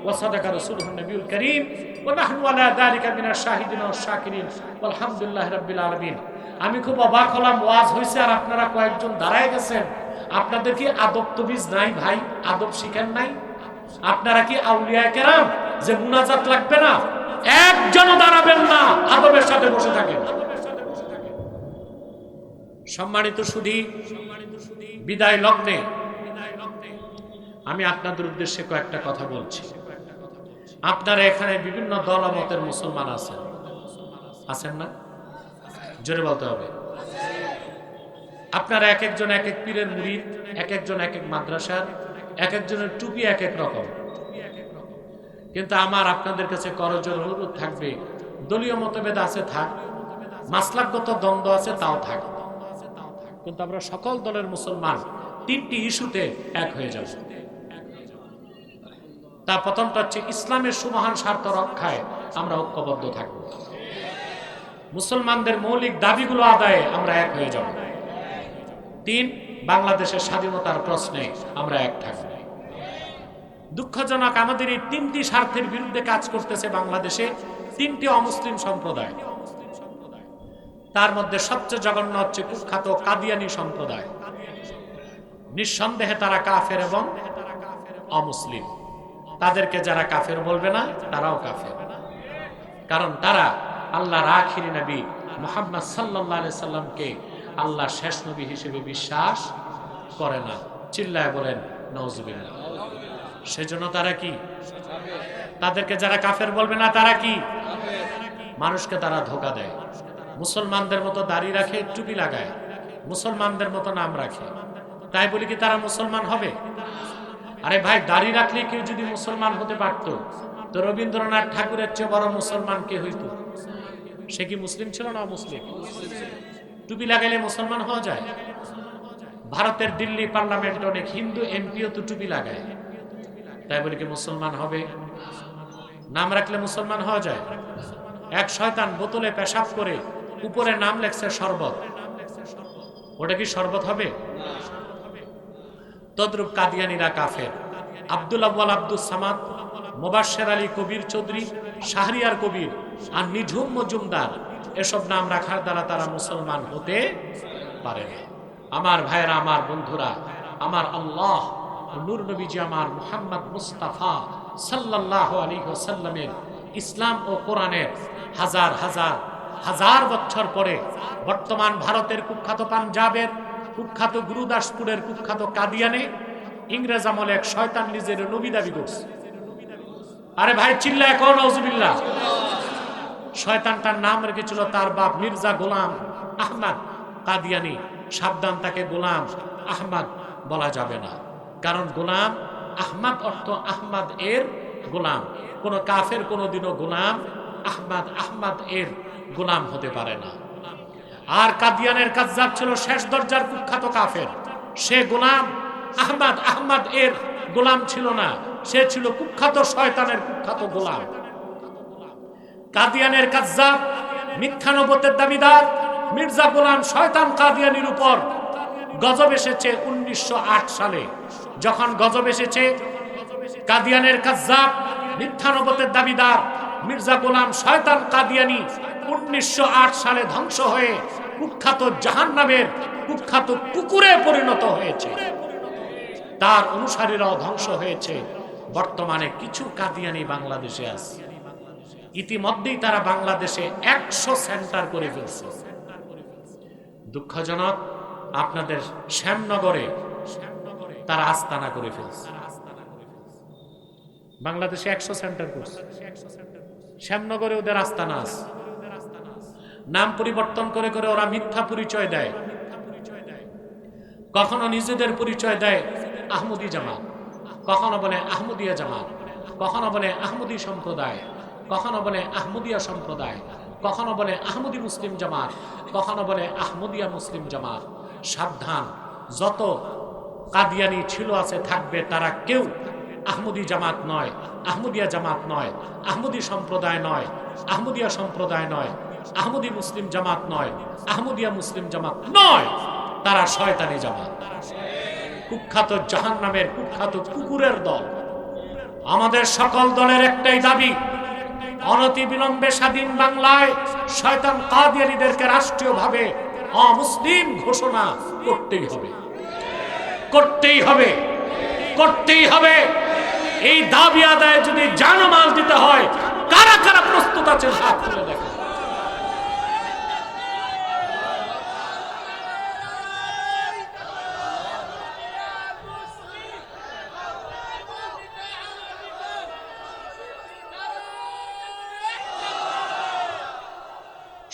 ওয়া সাদাকা রাসূলুহুন নবিয়ুল কারীম ওয়া নাহনু আলা যালিকা মিনাশ শাহিদিন ওয়াশ শাকিরিন আলহামদুলিল্লাহি রাব্বিল আলামিন। আমি খুব অবাক হলাম, ওয়াজ হইছে আর আপনারা কয়েকজন দাঁড়ায় গেছেন। আপনাদের কি আদব তবিজ নাই ভাই? আদব শিখেন নাই? আপনারা কি আউলিয়া কেরাম যে মুনাজাত লাগবে না, একজনও দাঁড়াবেন না, আদবের সাথে বসে থাকেন? সম্মানিত সুধী, বিদায় লগ্নে আমি আপনাদের উদ্দেশ্যে কয়েকটা কথা বলছি। আপনারা এখানে বিভিন্ন দল মতের মুসলমান আছেন না? জোরে বলতে হবে। আপনারা এক একজন এক এক পীরের মুরিদ, এক একজন এক এক মাদ্রাসার, এক একজনের টুপি এক এক রকম। কিন্তু আমার আপনাদের কাছে করজোর অনুরোধ থাকবে, দলীয় মতভেদ আছে থাক, মাসলাকগত দ্বন্দ্ব আছে তাও থাক, কিন্তু আমরা সকল দলের মুসলমান তিনটি ইস্যুতে এক হয়ে যাব। তার প্রথমটা হচ্ছে ইসলামের সুমহান স্বার্থ রক্ষায় আমরা ঐক্যবদ্ধ থাকব, মুসলমানদের মৌলিক দাবিগুলো আদায়ে আমরা এক হয়ে যাব। 3, বাংলাদেশের স্বাধীনতার প্রশ্নে আমরা এক থাকব। দুঃখজনক, আমাদের এই 3টি স্বার্থের বিরুদ্ধে কাজ করতেছে বাংলাদেশে 3টি অমুসলিম সম্প্রদায়। তার মধ্যে সবচেয়ে জঘন্য হচ্ছে কুখ্যাত কাদিয়ানি সম্প্রদায়। নিঃসন্দেহে তারা কাফের এবং অমুসলিম। তাদেরকে যারা কাফের বলবে না তারাও কাফের, কারণ তারা আল্লাহর আখিরি নবী মুহাম্মদ সাল্লাল্লাহু আলাইহি সাল্লামকে আল্লাহর শেষ নবী হিসেবে বিশ্বাস করে না। চিল্লায় বলেন নাউজুবিল্লাহ। সেজন্য তারা কি? তাদেরকে যারা কাফের বলবে না তারা কি? মানুষকে তারা ধোঁকা দেয়। মুসলমানদের মতো দাড়ি রাখে, টুপি লাগায়, মুসলমানদের মতো নাম রাখে, তাই বলি কি তারা মুসলমান হবে? আরে ভাই, দাড়ি রাখলে কেউ যদি মুসলমান হতে পারত তো রবীন্দ্রনাথ ঠাকুরের চেয়ে বড় মুসলমান কে হইত? সে কি মুসলিম ছিল না মুসলিম? টুপি লাগাইলে মুসলমান হওয়া যায়? ভারতের দিল্লি পার্লামেন্টে অনেক হিন্দু এমপিও তো টুপি লাগায়, তাই বলি কি মুসলমান হবে? নাম রাখলে মুসলমান হওয়া যায়? এক শয়তান বোতলে পেশাব করে উপরে নাম লেখছে শরবত, ওটা কি শরবত হবে? তদ্রুপ কাদিয়ানিরা কাফের। আব্দুল আউয়াল আব্দুল সামাদ, মোবাশ্বের আলী কবির চৌধুরী, শাহরিয়ার কবির আর নিঝুম মজুমদার, এসব নাম রাখার দ্বারা তারা মুসলমান হতে পারে না। আমার ভাইয়েরা, আমার বন্ধুরা, আমার আল্লাহ নূর নবীজি আমার মুহাম্মদ মুস্তাফা সাল্লাল্লাহু আলাইহি ওয়াসাল্লামের ইসলাম ও কোরআনের হাজার হাজার হাজার বছর পরে বর্তমান ভারতের কুখ্যাত পাঞ্জাবের কুখ্যাত গুরুদাসপুরের কুখ্যাত কাদিয়ানে ইংরেজ আমলে এক শয়তান নিজের নবী দাবি করছে। আরে ভাই, চিল্লায় কোন নাউজুবিল্লাহ। শয়তানটার নাম রেখেছিল তার বাপ মির্জা গোলাম আহমদ কাদিয়ানি। সাবধান, তাকে গোলাম আহমদ বলা যাবে না, কারণ গোলাম আহমদ অর্থ আহমদ এর গোলাম। কোন কাফের কোনদিনও গোলাম আহমদ এর গোলাম হতে পারে না। আর কাদিয়ানের কাজ্জাব ছিল শেষ দরজার কুখ্যাত কাফের। সে গোলাম আহমদ এর গোলাম ছিল না, সে ছিল কুখ্যাত শয়তানের কুখ্যাত গোলাম। কাদিয়ানের কাজ্জাব, মিথ্যা নবুয়তের দাবিদার মির্জা গোলাম শয়তান কাদিয়ানির উপর গজব এসেছে 1908 সালে। যখন গজব এসেছে, কাদিয়ানের কাজ্জাব, মিথ্যা নবুয়তের দাবিদার মির্জা গোলাম শয়তান কাদিয়ানি 1908 সালে ধ্বংস হয়ে কুখ্যাত জাহান্নামের কুখ্যাত কুকুরে পরিণত হয়েছে। তার অনুসারীরাও ধ্বংস হয়েছে। বর্তমানে কিছু কাদিয়ানি বাংলাদেশে আছে। ইতিমধ্যেই তারা বাংলাদেশে 100 সেন্টার করে ফেলছে। দুঃখজনক, আপনাদের শ্যামনগরে তারা আস্তানা করে ফেলছে। বাংলাদেশে 100 সেন্টার করছে, শ্যামনগরে ওদের আস্তানা আছে। নাম পরিবর্তন করে করে ওরা মিথ্যা পরিচয় দেয়। কখনো নিজেদের পরিচয় দেয় আহমদি জামাত, কখনো বলে আহমদিয়া জামাত, কখনো বলে আহমদি সম্প্রদায়, কখনো বলে আহমদিয়া সম্প্রদায়, কখনো বলে আহমদি মুসলিম জামাত, কখনো বলে আহমদিয়া মুসলিম জামাত। সাবধান, যত কাদিয়ানি ছিল আছে থাকবে, তারা কেউ আহমদি জামাত নয়, আহমদিয়া জামাত নয়, আহমদি সম্প্রদায় নয়, আহমদিয়া সম্প্রদায় নয়, আহমদি মুসলিম জামাত নয়, আহমদিয়া মুসলিম জামাত নয়। তারা শয়তানি জামাত, কুখ্যাত জাহান্নামের কুখ্যাত কুকুরের দল। আমাদের সকল দলের একটাই দাবি, অনতি বিলম্বে স্বাধীন বাংলায় শয়তান কাদিয়ানীদেরকে রাষ্ট্রীয়ভাবে অমুসলিম ঘোষণা করতেই হবে, করতেই হবে, করতেই হবে। এই দাবি আদায়ে যদি জানমাল দিতে হয়, কারা কারা প্রস্তুত আছেন হাত তুলে দেখেন।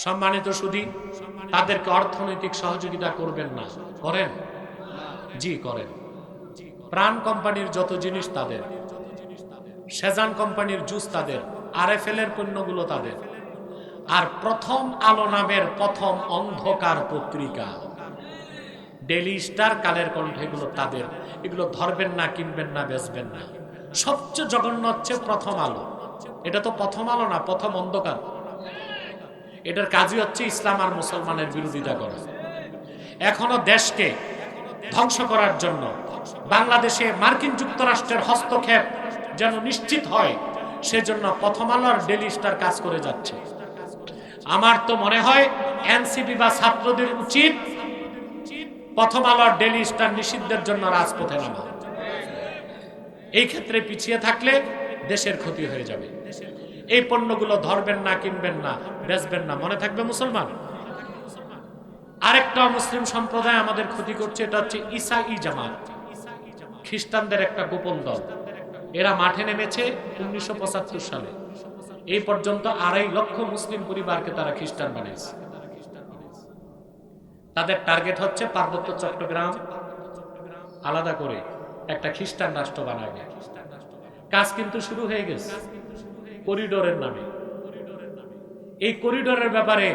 সম্মানিত সুধী, তাদেরকে অর্থনৈতিক সহযোগিতা করবেন না? করেন? জি করেন। প্রাণ কোম্পানির যত জিনিস তাদের, সেজান কোম্পানির জুস তাদের, RFL এর পণ্যগুলো তাদের, আর প্রথম আলো নামের প্রথম অন্ধকার পত্রিকা, ডেইলি স্টার, কালের কণ্ঠ, এগুলো তাদের। এগুলো ধরবেন না, কিনবেন না, বেচবেন না। সবচেয়ে জঘন্য হচ্ছে প্রথম আলো। এটা তো প্রথম আলো না, প্রথম অন্ধকার। এটার কাজই হচ্ছে ইসলাম আর মুসলমানের বিরোধিতা করা। এখনো দেশকে ধ্বংস করার জন্য বাংলাদেশে মার্কিন যুক্তরাষ্ট্রের হস্তক্ষেপ যেন নিশ্চিত হয়, সেজন্য প্রথম আলো আর ডেইলি স্টার কাজ করে যাচ্ছে। আমার তো মনে হয় এনসিপি বা ছাত্রদের উচিত প্রথম আলো আর ডেইলি স্টার নিষিদ্ধের জন্য রাজপথে নামা। এই ক্ষেত্রে পিছিয়ে থাকলে দেশের ক্ষতি হয়ে যাবে। এই পণ্যগুলো ধরবেন না, কিনবেন না, বেচবেন না, মনে থাকবে মুসলমান। আরেকটা মুসলিম সম্প্রদায় আমাদের ক্ষতি করছে, এটা হচ্ছে ঈসাই জামাত, খ্রিস্টানদের একটা গোপন দল। এরা মাঠে নেমেছে 1975 সালে। এই পর্যন্ত 2.5 লক্ষ মুসলিম পরিবারকে তারা খ্রিস্টান বানিয়েছে। তাদের টার্গেট হচ্ছে পার্বত্য চট্টগ্রাম আলাদা করে একটা খ্রিস্টান রাষ্ট্র বানাবে। কাজ কিন্তু শুরু হয়ে গেছে করিডোরের নামে। এই করিডোরের ব্যাপারে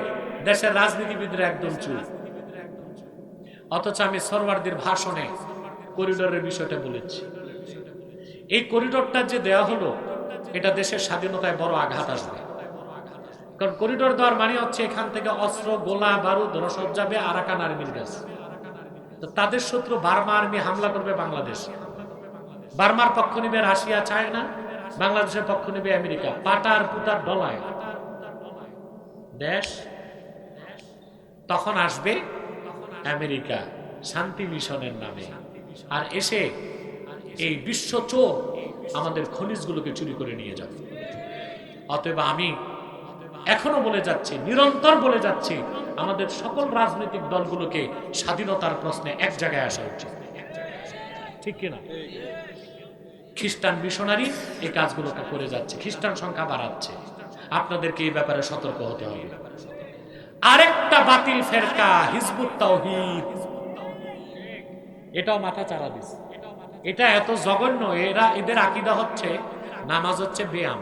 দেশের রাজনীতিবিদরা একদম চুপ, অথচ আমি সরওয়ার্দীর ভাষণে করিডোরের বিষয়টা বলেছি। এই করিডোরটা যে দেওয়া হলো, এটা দেশের স্বাধীনতায় বড় আঘাত আসবে। কারণ করিডোর দেওয়ার মানে হচ্ছে এখান থেকে অস্ত্র, গোলা বারুদ, রসদ যাবে আরাকান আর্মির কাছে। তো তাদের শত্রু বার্মা আর্মি হামলা করবে বাংলাদেশ। বার্মার পক্ষ নিবে রাশিয়া, চায়না, বাংলাদেশের পক্ষ নিবে আমেরিকা। পাটার পুতার ডলায় দেশ। তখন আসবে আমেরিকা শান্তি মিশনের নামে, আর এসে এই বিশ্ব চোর আমাদের খনিজগুলোকে চুরি করে নিয়ে যাবে। অতএব আমি এখনো বলে যাচ্ছি, নিরন্তর বলে যাচ্ছি, আমাদের সকল রাজনৈতিক দলগুলোকে স্বাধীনতার প্রশ্নে এক জায়গায় আসা উচিত, ঠিক কিনা? খ্রিস্টান মিশনারি এই কাজগুলোকে করে যাচ্ছে, খ্রিস্টান সংখ্যা বাড়াচ্ছে। আপনাদেরকে এই ব্যাপারে সতর্ক হতে হবে। আরেকটা বাতিল ফেরকা হিজবুত তাওহীদ, এটাও মাথা চারা দিচ্ছে। এটা এত জঘন্য, এদের আকীদা হচ্ছে নামাজ হচ্ছে ব্যায়াম।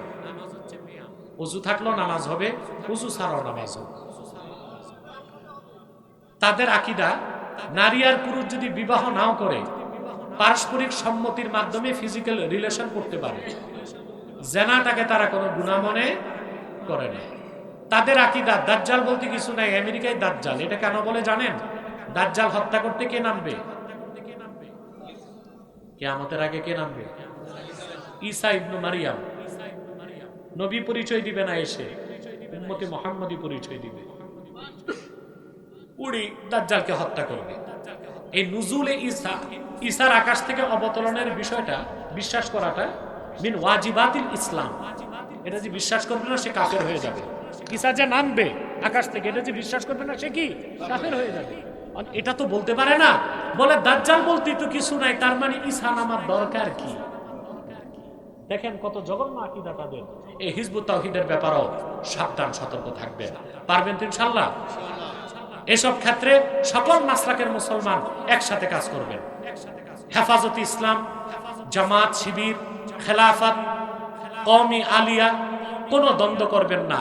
ওযু থাকলেও নামাজ হবে, ওযু ছাড়াও নামাজ হবে। তাদের আকীদা, নারী আর পুরুষ যদি বিবাহ নাও করে, পারস্পরিক সম্মতির মাধ্যমে ফিজিক্যাল রিলেশন করতে পারে, জেনাটাকে তারা কোনো গুনাহ মনে করে না। তাদের আকীদা দাজ্জাল বলতে কিছু নাই, আমেরিকায় দাজ্জাল। এটা কেন বলে জানেন? দাজ্জাল হত্যা করতে কে নামবে? কিয়ামতের আগে কে নামবে? ঈসা ইবনে মারিয়াম। নবী পরিচয় দিবে না, এসে উম্মতে মুহাম্মাদি পরিচয় দিবে। উনি দাজ্জালকে হত্যা করবে। এই নুজুলে ঈসা, ঈসার আকাশ থেকে অবতরণের বিষয়টা বিশ্বাস করাটা মিন ওয়াজিবাতিল ইসলাম। এটা যে বিশ্বাস করবে না, সে কাফের হয়ে যাবে। ঈসা যে নামবে আকাশ থেকে, এটা যে বিশ্বাস করবে না, সে কি কাফের হয়ে যাবে। এটা তো বলতে পারে না, বলে দাজ্জাল বলতে তো কিছু নাই, তার মানে ঈসা নামার দরকার কি? দেখেন কত জঘন্য আকীদা তাদের। এই হিজবুত তাওহীদের ব্যাপারেও সাবধান, সতর্ক থাকবেন। পারবেন তো ইনশাআল্লাহ? এসব ক্ষেত্রে সকল মাসলাকের মুসলমান একসাথে কাজ করবেন। হেফাজতে ইসলাম, জামাত, শিবির, খেলাফত, কওমি আলিয়া, কোনো দ্বন্দ্ব করবেন না।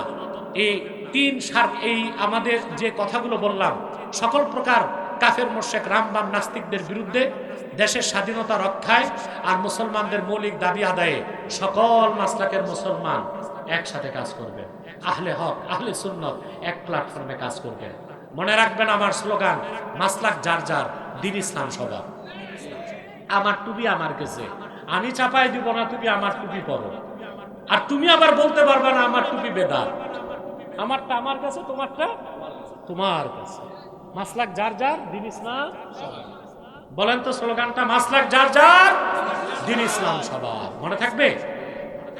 এই তিন সার, এই আমাদের যে কথাগুলো বললাম, সকল প্রকার কাফের, মুশরিক, রামবাম, নাস্তিকদের বিরুদ্ধে দেশের স্বাধীনতা রক্ষায় আর মুসলমানদের মৌলিক দাবি আদায়ে সকল মাসলাকের মুসলমান একসাথে কাজ করবেন। আহলে হক, আহলে সুন্নাত এক প্ল্যাটফর্মে কাজ করবেন। মনে রাখবেন আমার স্লোগান, মাসলাক যার যার, দ্বীন ইসলাম সবার। আমার টুপি আমার কাছে, আমি চাপাই দিব না, তুমি আমার টুপি পরো। আর তুমি আবার বলতে পারবে না আমার টুপি বেদাত। আমারটা আমার কাছে, তোমারটা তোমার কাছে। মাসলাক যার যার, দ্বীন ইসলাম সবার। বলেন তো স্লোগানটা, মাসলাক যার যার, দ্বীন ইসলাম সবার। মনে থাকবে?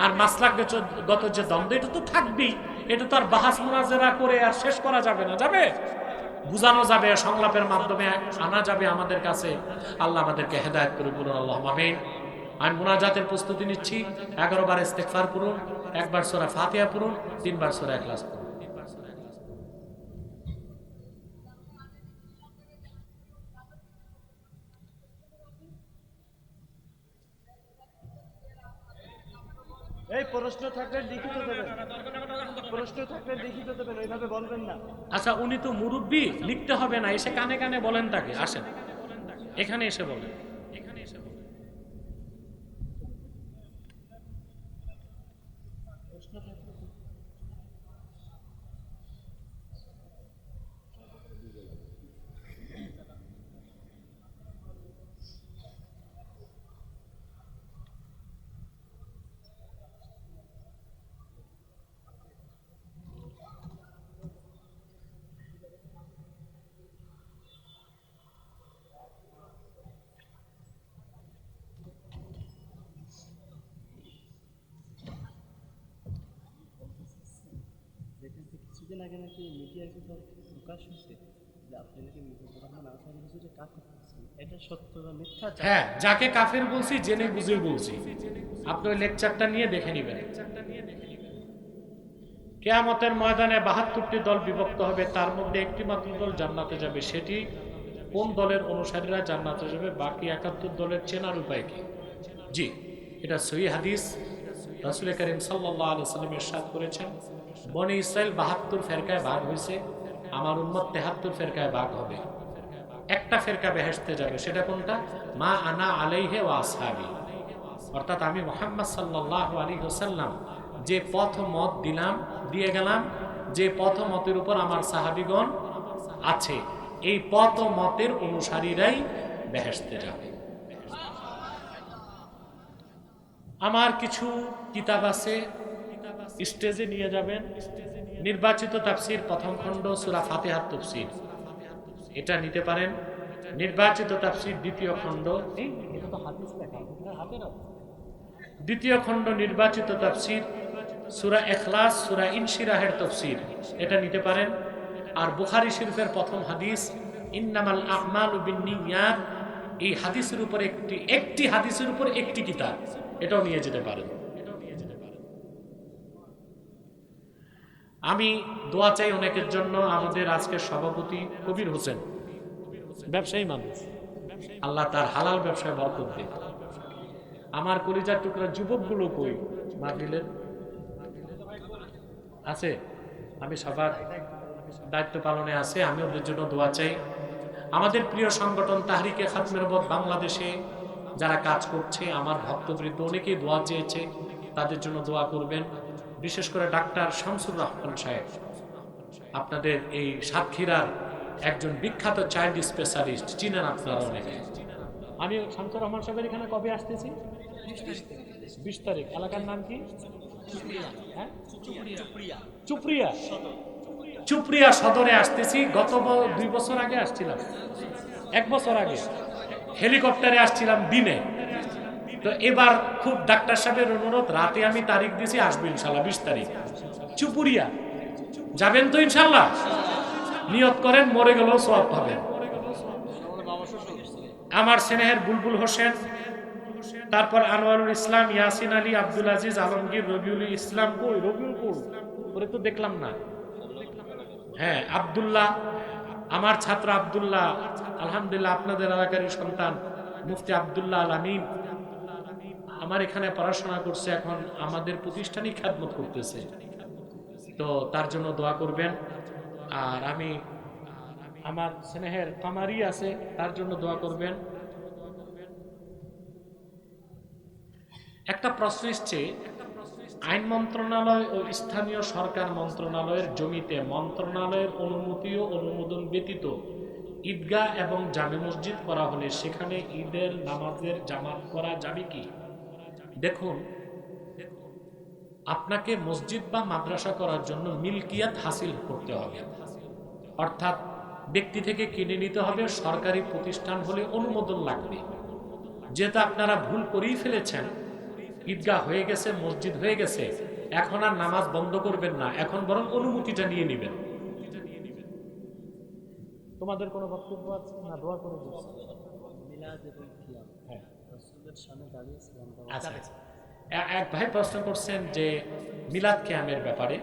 আর মাসলাকগত যে দ্বন্দ্ব, এটা তো থাকবেই। এটা তো আর বাহাস মুনাজারা করে আর শেষ করা যাবে না। যাবে, বুঝানো যাবে, সংলাপের মাধ্যমে আনা যাবে আমাদের কাছে। আল্লাহ আমাদেরকে হেদায়েত করে বলুন আল্লাহুম্মা আমিন। আমি মুনাজাতের প্রস্তুতি নিচ্ছি। 11 বার ইস্তেগফার পড়ুন, 1 বার সূরা ফাতিহা পড়ুন, 3 বার সূরা ইখলাস পড়ুন। এই প্রশ্ন থাকলে লিখিত দেবেন, প্রশ্ন থাকলে লিখিত দেবেন, এইভাবে বলবেন না। আচ্ছা, উনি তো মুরব্বী, লিখতে হবে না, এসে কানে কানে বলেন তাকে। আসেন এখানে এসে বলেন। কিছুদিন আগে নাকি মিডিয়ায় কোথাও প্রকাশ হয়েছে যে আপনি নাকি মোহাম্মদ আনসারী হুজুরে কাফের বলছেন, এটা সত্য না মিথ্যা? হ্যাঁ, যাকে কাফের বলছি জেনে বুঝে বলছি। আপনি ওই লেকচারটা নিয়ে দেখে নিবেন। কিয়ামতের ময়দানে ৭২টি দল বিভক্ত হবে, তার মধ্যে একটি মাত্র দল জান্নাতে যাবে। সেটি কোন দলের অনুসারীরা জান্নাতে যাবে, বাকি ৭১ দলের চেনার উপায় কি? জি, এটা সহিহ হাদিস। রাসূল করিম সাল্লাল্লাহু আলাইহি ওয়াসাল্লাম ইরশাদ করেছেন, বনি ইসরাইল ৭২ ফেরকায় ভাগ হয়েছে, আমার উম্মত ৭৩ ফেরকায় ভাগ হবে। একটা ফেরকা বেহেশতে যাবে, সেটা কোনটা? মা আনা আলাইহি ওয়া আসহাবি, অর্থাৎ আমি মুহাম্মদ সাল্লাল্লাহু আলাইহি ওয়াসাল্লাম যে পথ মত দিয়ে গেলাম, যে পথ মতের উপর আমার সাহাবীগণ আছে, এই পথ মতের অনুসারীরাই বেহেশতে যাবে। আমার কিছু কিতাব আছে, স্টেজে নিয়ে যাবেন। নির্বাচিত তাফসীর প্রথম খণ্ড সূরা ফাতিহার তাফসীর, এটা নিতে পারেন। নির্বাচিত তাফসীর দ্বিতীয় খণ্ড, দ্বিতীয় খণ্ড নির্বাচিত তাফসীর সূরা ইখলাস, সূরা ইনশিরাহের তাফসীর, এটা নিতে পারেন। আর বুখারী শরীফের প্রথম হাদিস ইন্নামাল আ'মালু বিন্নিয়াত, এই হাদিসের উপর একটি হাদিসের উপর একটি কিতাব, এটাও নিয়ে যেতে পারেন। আমি দোয়া চাই অনেকের জন্য। আমাদের আজকের সভাপতি কবির হোসেন, ব্যবসায়ী মানুষ, আল্লাহ তার হালাল ব্যবসায় বরকত দিন। আমার কলিজার টুকরা যুবকগুলো কই মাহফিলের আছে? আমি সবার দায়িত্ব পালনে আছে, আমি ওদের জন্য দোয়া চাই। আমাদের প্রিয় সংগঠন তাহরিকে খাতমে নবুয়ত বাংলাদেশে যারা কাজ করছে, আমার ভক্তবৃন্দ অনেকেই দোয়া চেয়েছে, তাদের জন্য দোয়া করবেন। বিশেষ করে ডাক্তার শামসুর রহমান সাহেব, আপনাদের এই সাতক্ষীরার একজন বিখ্যাত চাইল্ড স্পেশালিস্ট, চিনেন আপনারা অনেকে। আমি শামসুর রহমান সাহেবের এখানে কবে আসতেছি? 20 তারিখ। এলাকার নাম কি? চুপড়িয়া সদরে আসতেছি। গত 2 বছর আগে আসছিলাম, 1 বছর আগে হেলিকপ্টারে আসছিলাম দিনে। তো এবার খুব ডাক্তার সাহেবের অনুরোধ, রাতে আমি তারিখ দিয়েছি, আসবো ইনশাল্লাহ 20 তারিখ চুপুরিয়া। যাবেন তো ইনশাল্লাহ? নিয়ত করেন, মরে গেলেও সওয়াব পাবেন। আমার স্নেহের বুলবুল হোসেন, তারপর আনোয়ারুল ইসলাম, ইয়াসিন আলী, আব্দুল আজিজ, আলমগীর, রবিউল ইসলাম, কই রবিউল কই? ওরে তো দেখলাম না। হ্যাঁ, আব্দুল্লাহ, আমার ছাত্র আব্দুল্লাহ, আলহামদুলিল্লাহ আপনাদের এলাকারই সন্তান মুফতি আব্দুল্লাহ আল আমিন, আমার এখানে পড়াশোনা করছে, এখন আমাদের প্রতিষ্ঠানই খেদমত করতেছে। তো তার জন্য দোয়া করবেন। আর আমি আমার স্নেহের কামারি আছে, তার জন্য দোয়া করবেন। একটা প্রশ্ন এসছে, আইন মন্ত্রণালয় ও স্থানীয় সরকার মন্ত্রণালয়ের জমিতে মন্ত্রণালয়ের অনুমতি ও অনুমোদন ব্যতীত ঈদগাহ এবং জামে মসজিদ করা হলে সেখানে ঈদের নামাজের জামাত করা যাবে কি? দেখুন, আপনাকে মসজিদ বা মাদ্রাসা করার জন্য মিলকিয়াত হাসিল করতে হবে, অর্থাৎ ব্যক্তি থেকে কিনে নিতে হবে। সরকারি প্রতিষ্ঠান হলে অনুমোদন লাগবে। যেটা আপনারা ভুল করেই ফেলেছেন, ঈদগাহ হয়ে গেছে, মসজিদ হয়ে গেছে, এখন আর নামাজ বন্ধ করবেন না, এখন বরং অনুমতিটা নিয়ে নেবেন। তোমাদের কোনো বক্তব্য আছে না? দোয়া করে দিচ্ছি। আচ্ছা, এক ভাই প্রশ্ন করছেন যে মিলাদ কিয়ামের ব্যাপারে।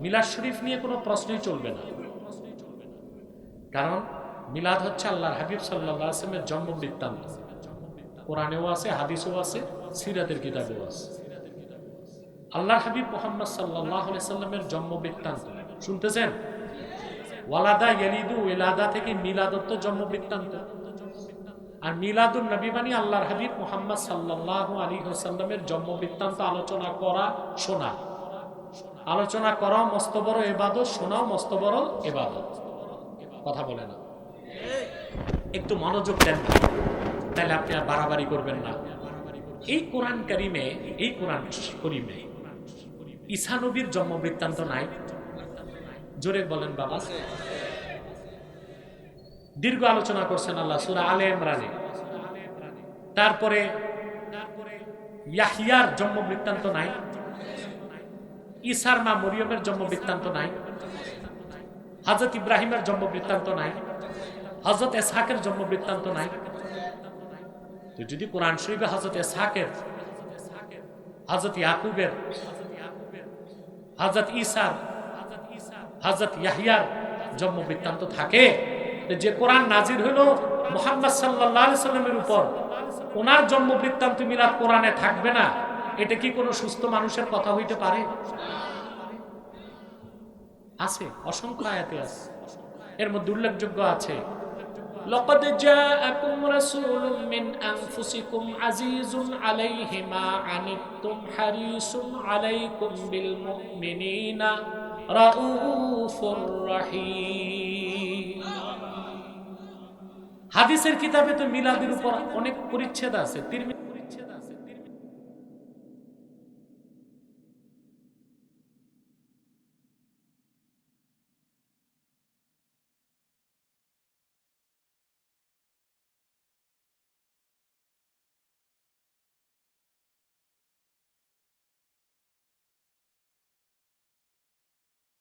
মিলাদ শরীফ নিয়ে কোনো প্রশ্নই চলবে না, কারণ মিলাদ হচ্ছে আল্লাহর হাবিব সাল্লাল্লাহু আলাইহি ওয়াসাল্লামের জন্ম বৃত্তান্ত। কোরআনেও আছে, হাদিসেও আছে, সিরাতের কিতাবেও আছে। আল্লাহর হাবিব মুহাম্মদ সাল্লাল্লাহু আলাইহি ওয়াসাল্লামের জন্ম বৃত্তান্ত শুনতেছেন? ওয়ালাদা ইয়ালিদু ওয়ালাদা থেকে মিলাদত জন্ম বৃত্তান্ত। আর মিলাদুন নবী মানে আল্লাহর হাবিব মুহাম্মদ সাল্লাল্লাহু আলাইহি ওয়াসাল্লামের জন্ম বৃত্তান্ত আলোচনা করা, শোনা, আলোচনা করাও মস্ত বড় ইবাদত, শোনাও মস্ত বড় ইবাদত। কথা বলে না, একটু মনোযোগ দেন, তাহলে আপনি আর বাড়াবাড়ি করবেন না। এই কোরআন কারিমে, এই কোরআন করিমে ঈসা নবীর জন্ম বৃত্তান্ত নাই? জোরে বলেন বাবা। দীর্ঘ আলোচনা করছেন আল্লাহ সূরা আলে ইমরানে। তারপরে ইয়াহইয়ার জন্ম বৃত্তান্ত নাই? ঈসার মা মরিয়মের জন্ম বৃত্তান্ত নাই? হযরত ইব্রাহিমের জন্ম বৃত্তান্ত নাই? হযরত ইসহাকের জন্ম বৃত্তান্ত নাই? তো যদি কোরআন শরীফে হযরত ইসহাকের, হযরত ইয়াকুবের, হযরত ঈসার, হযরত ইয়াহইয়ার জন্ম বৃত্তান্ত থাকে, যে কোরআন নাজির হলো মুহাম্মদ সাল্লাল্লাহু আলাইহি সাল্লামের উপর, ওনার জন্ম বৃত্তান্ত মিলাদ কোরআনে থাকবে না, এটা কি কোনো সুস্থ মানুষের কথা হইতে পারে? আছে, অসংখ্য আয়াতে আছে। এর মধ্যে উল্লেখযোগ্য আছে, লাকাদ জাআকুম রাসূলুম মিন আনফুসিকুম আজিজুন আলাইহি মা আনিতুম হারিসুন আলাইকুম বিল মুমিনিনা রাউফুর রহিম। হাদিসের কিতাবে তো মিলাদের উপর অনেক পরিচ্ছেদ আছে। তিরমিজি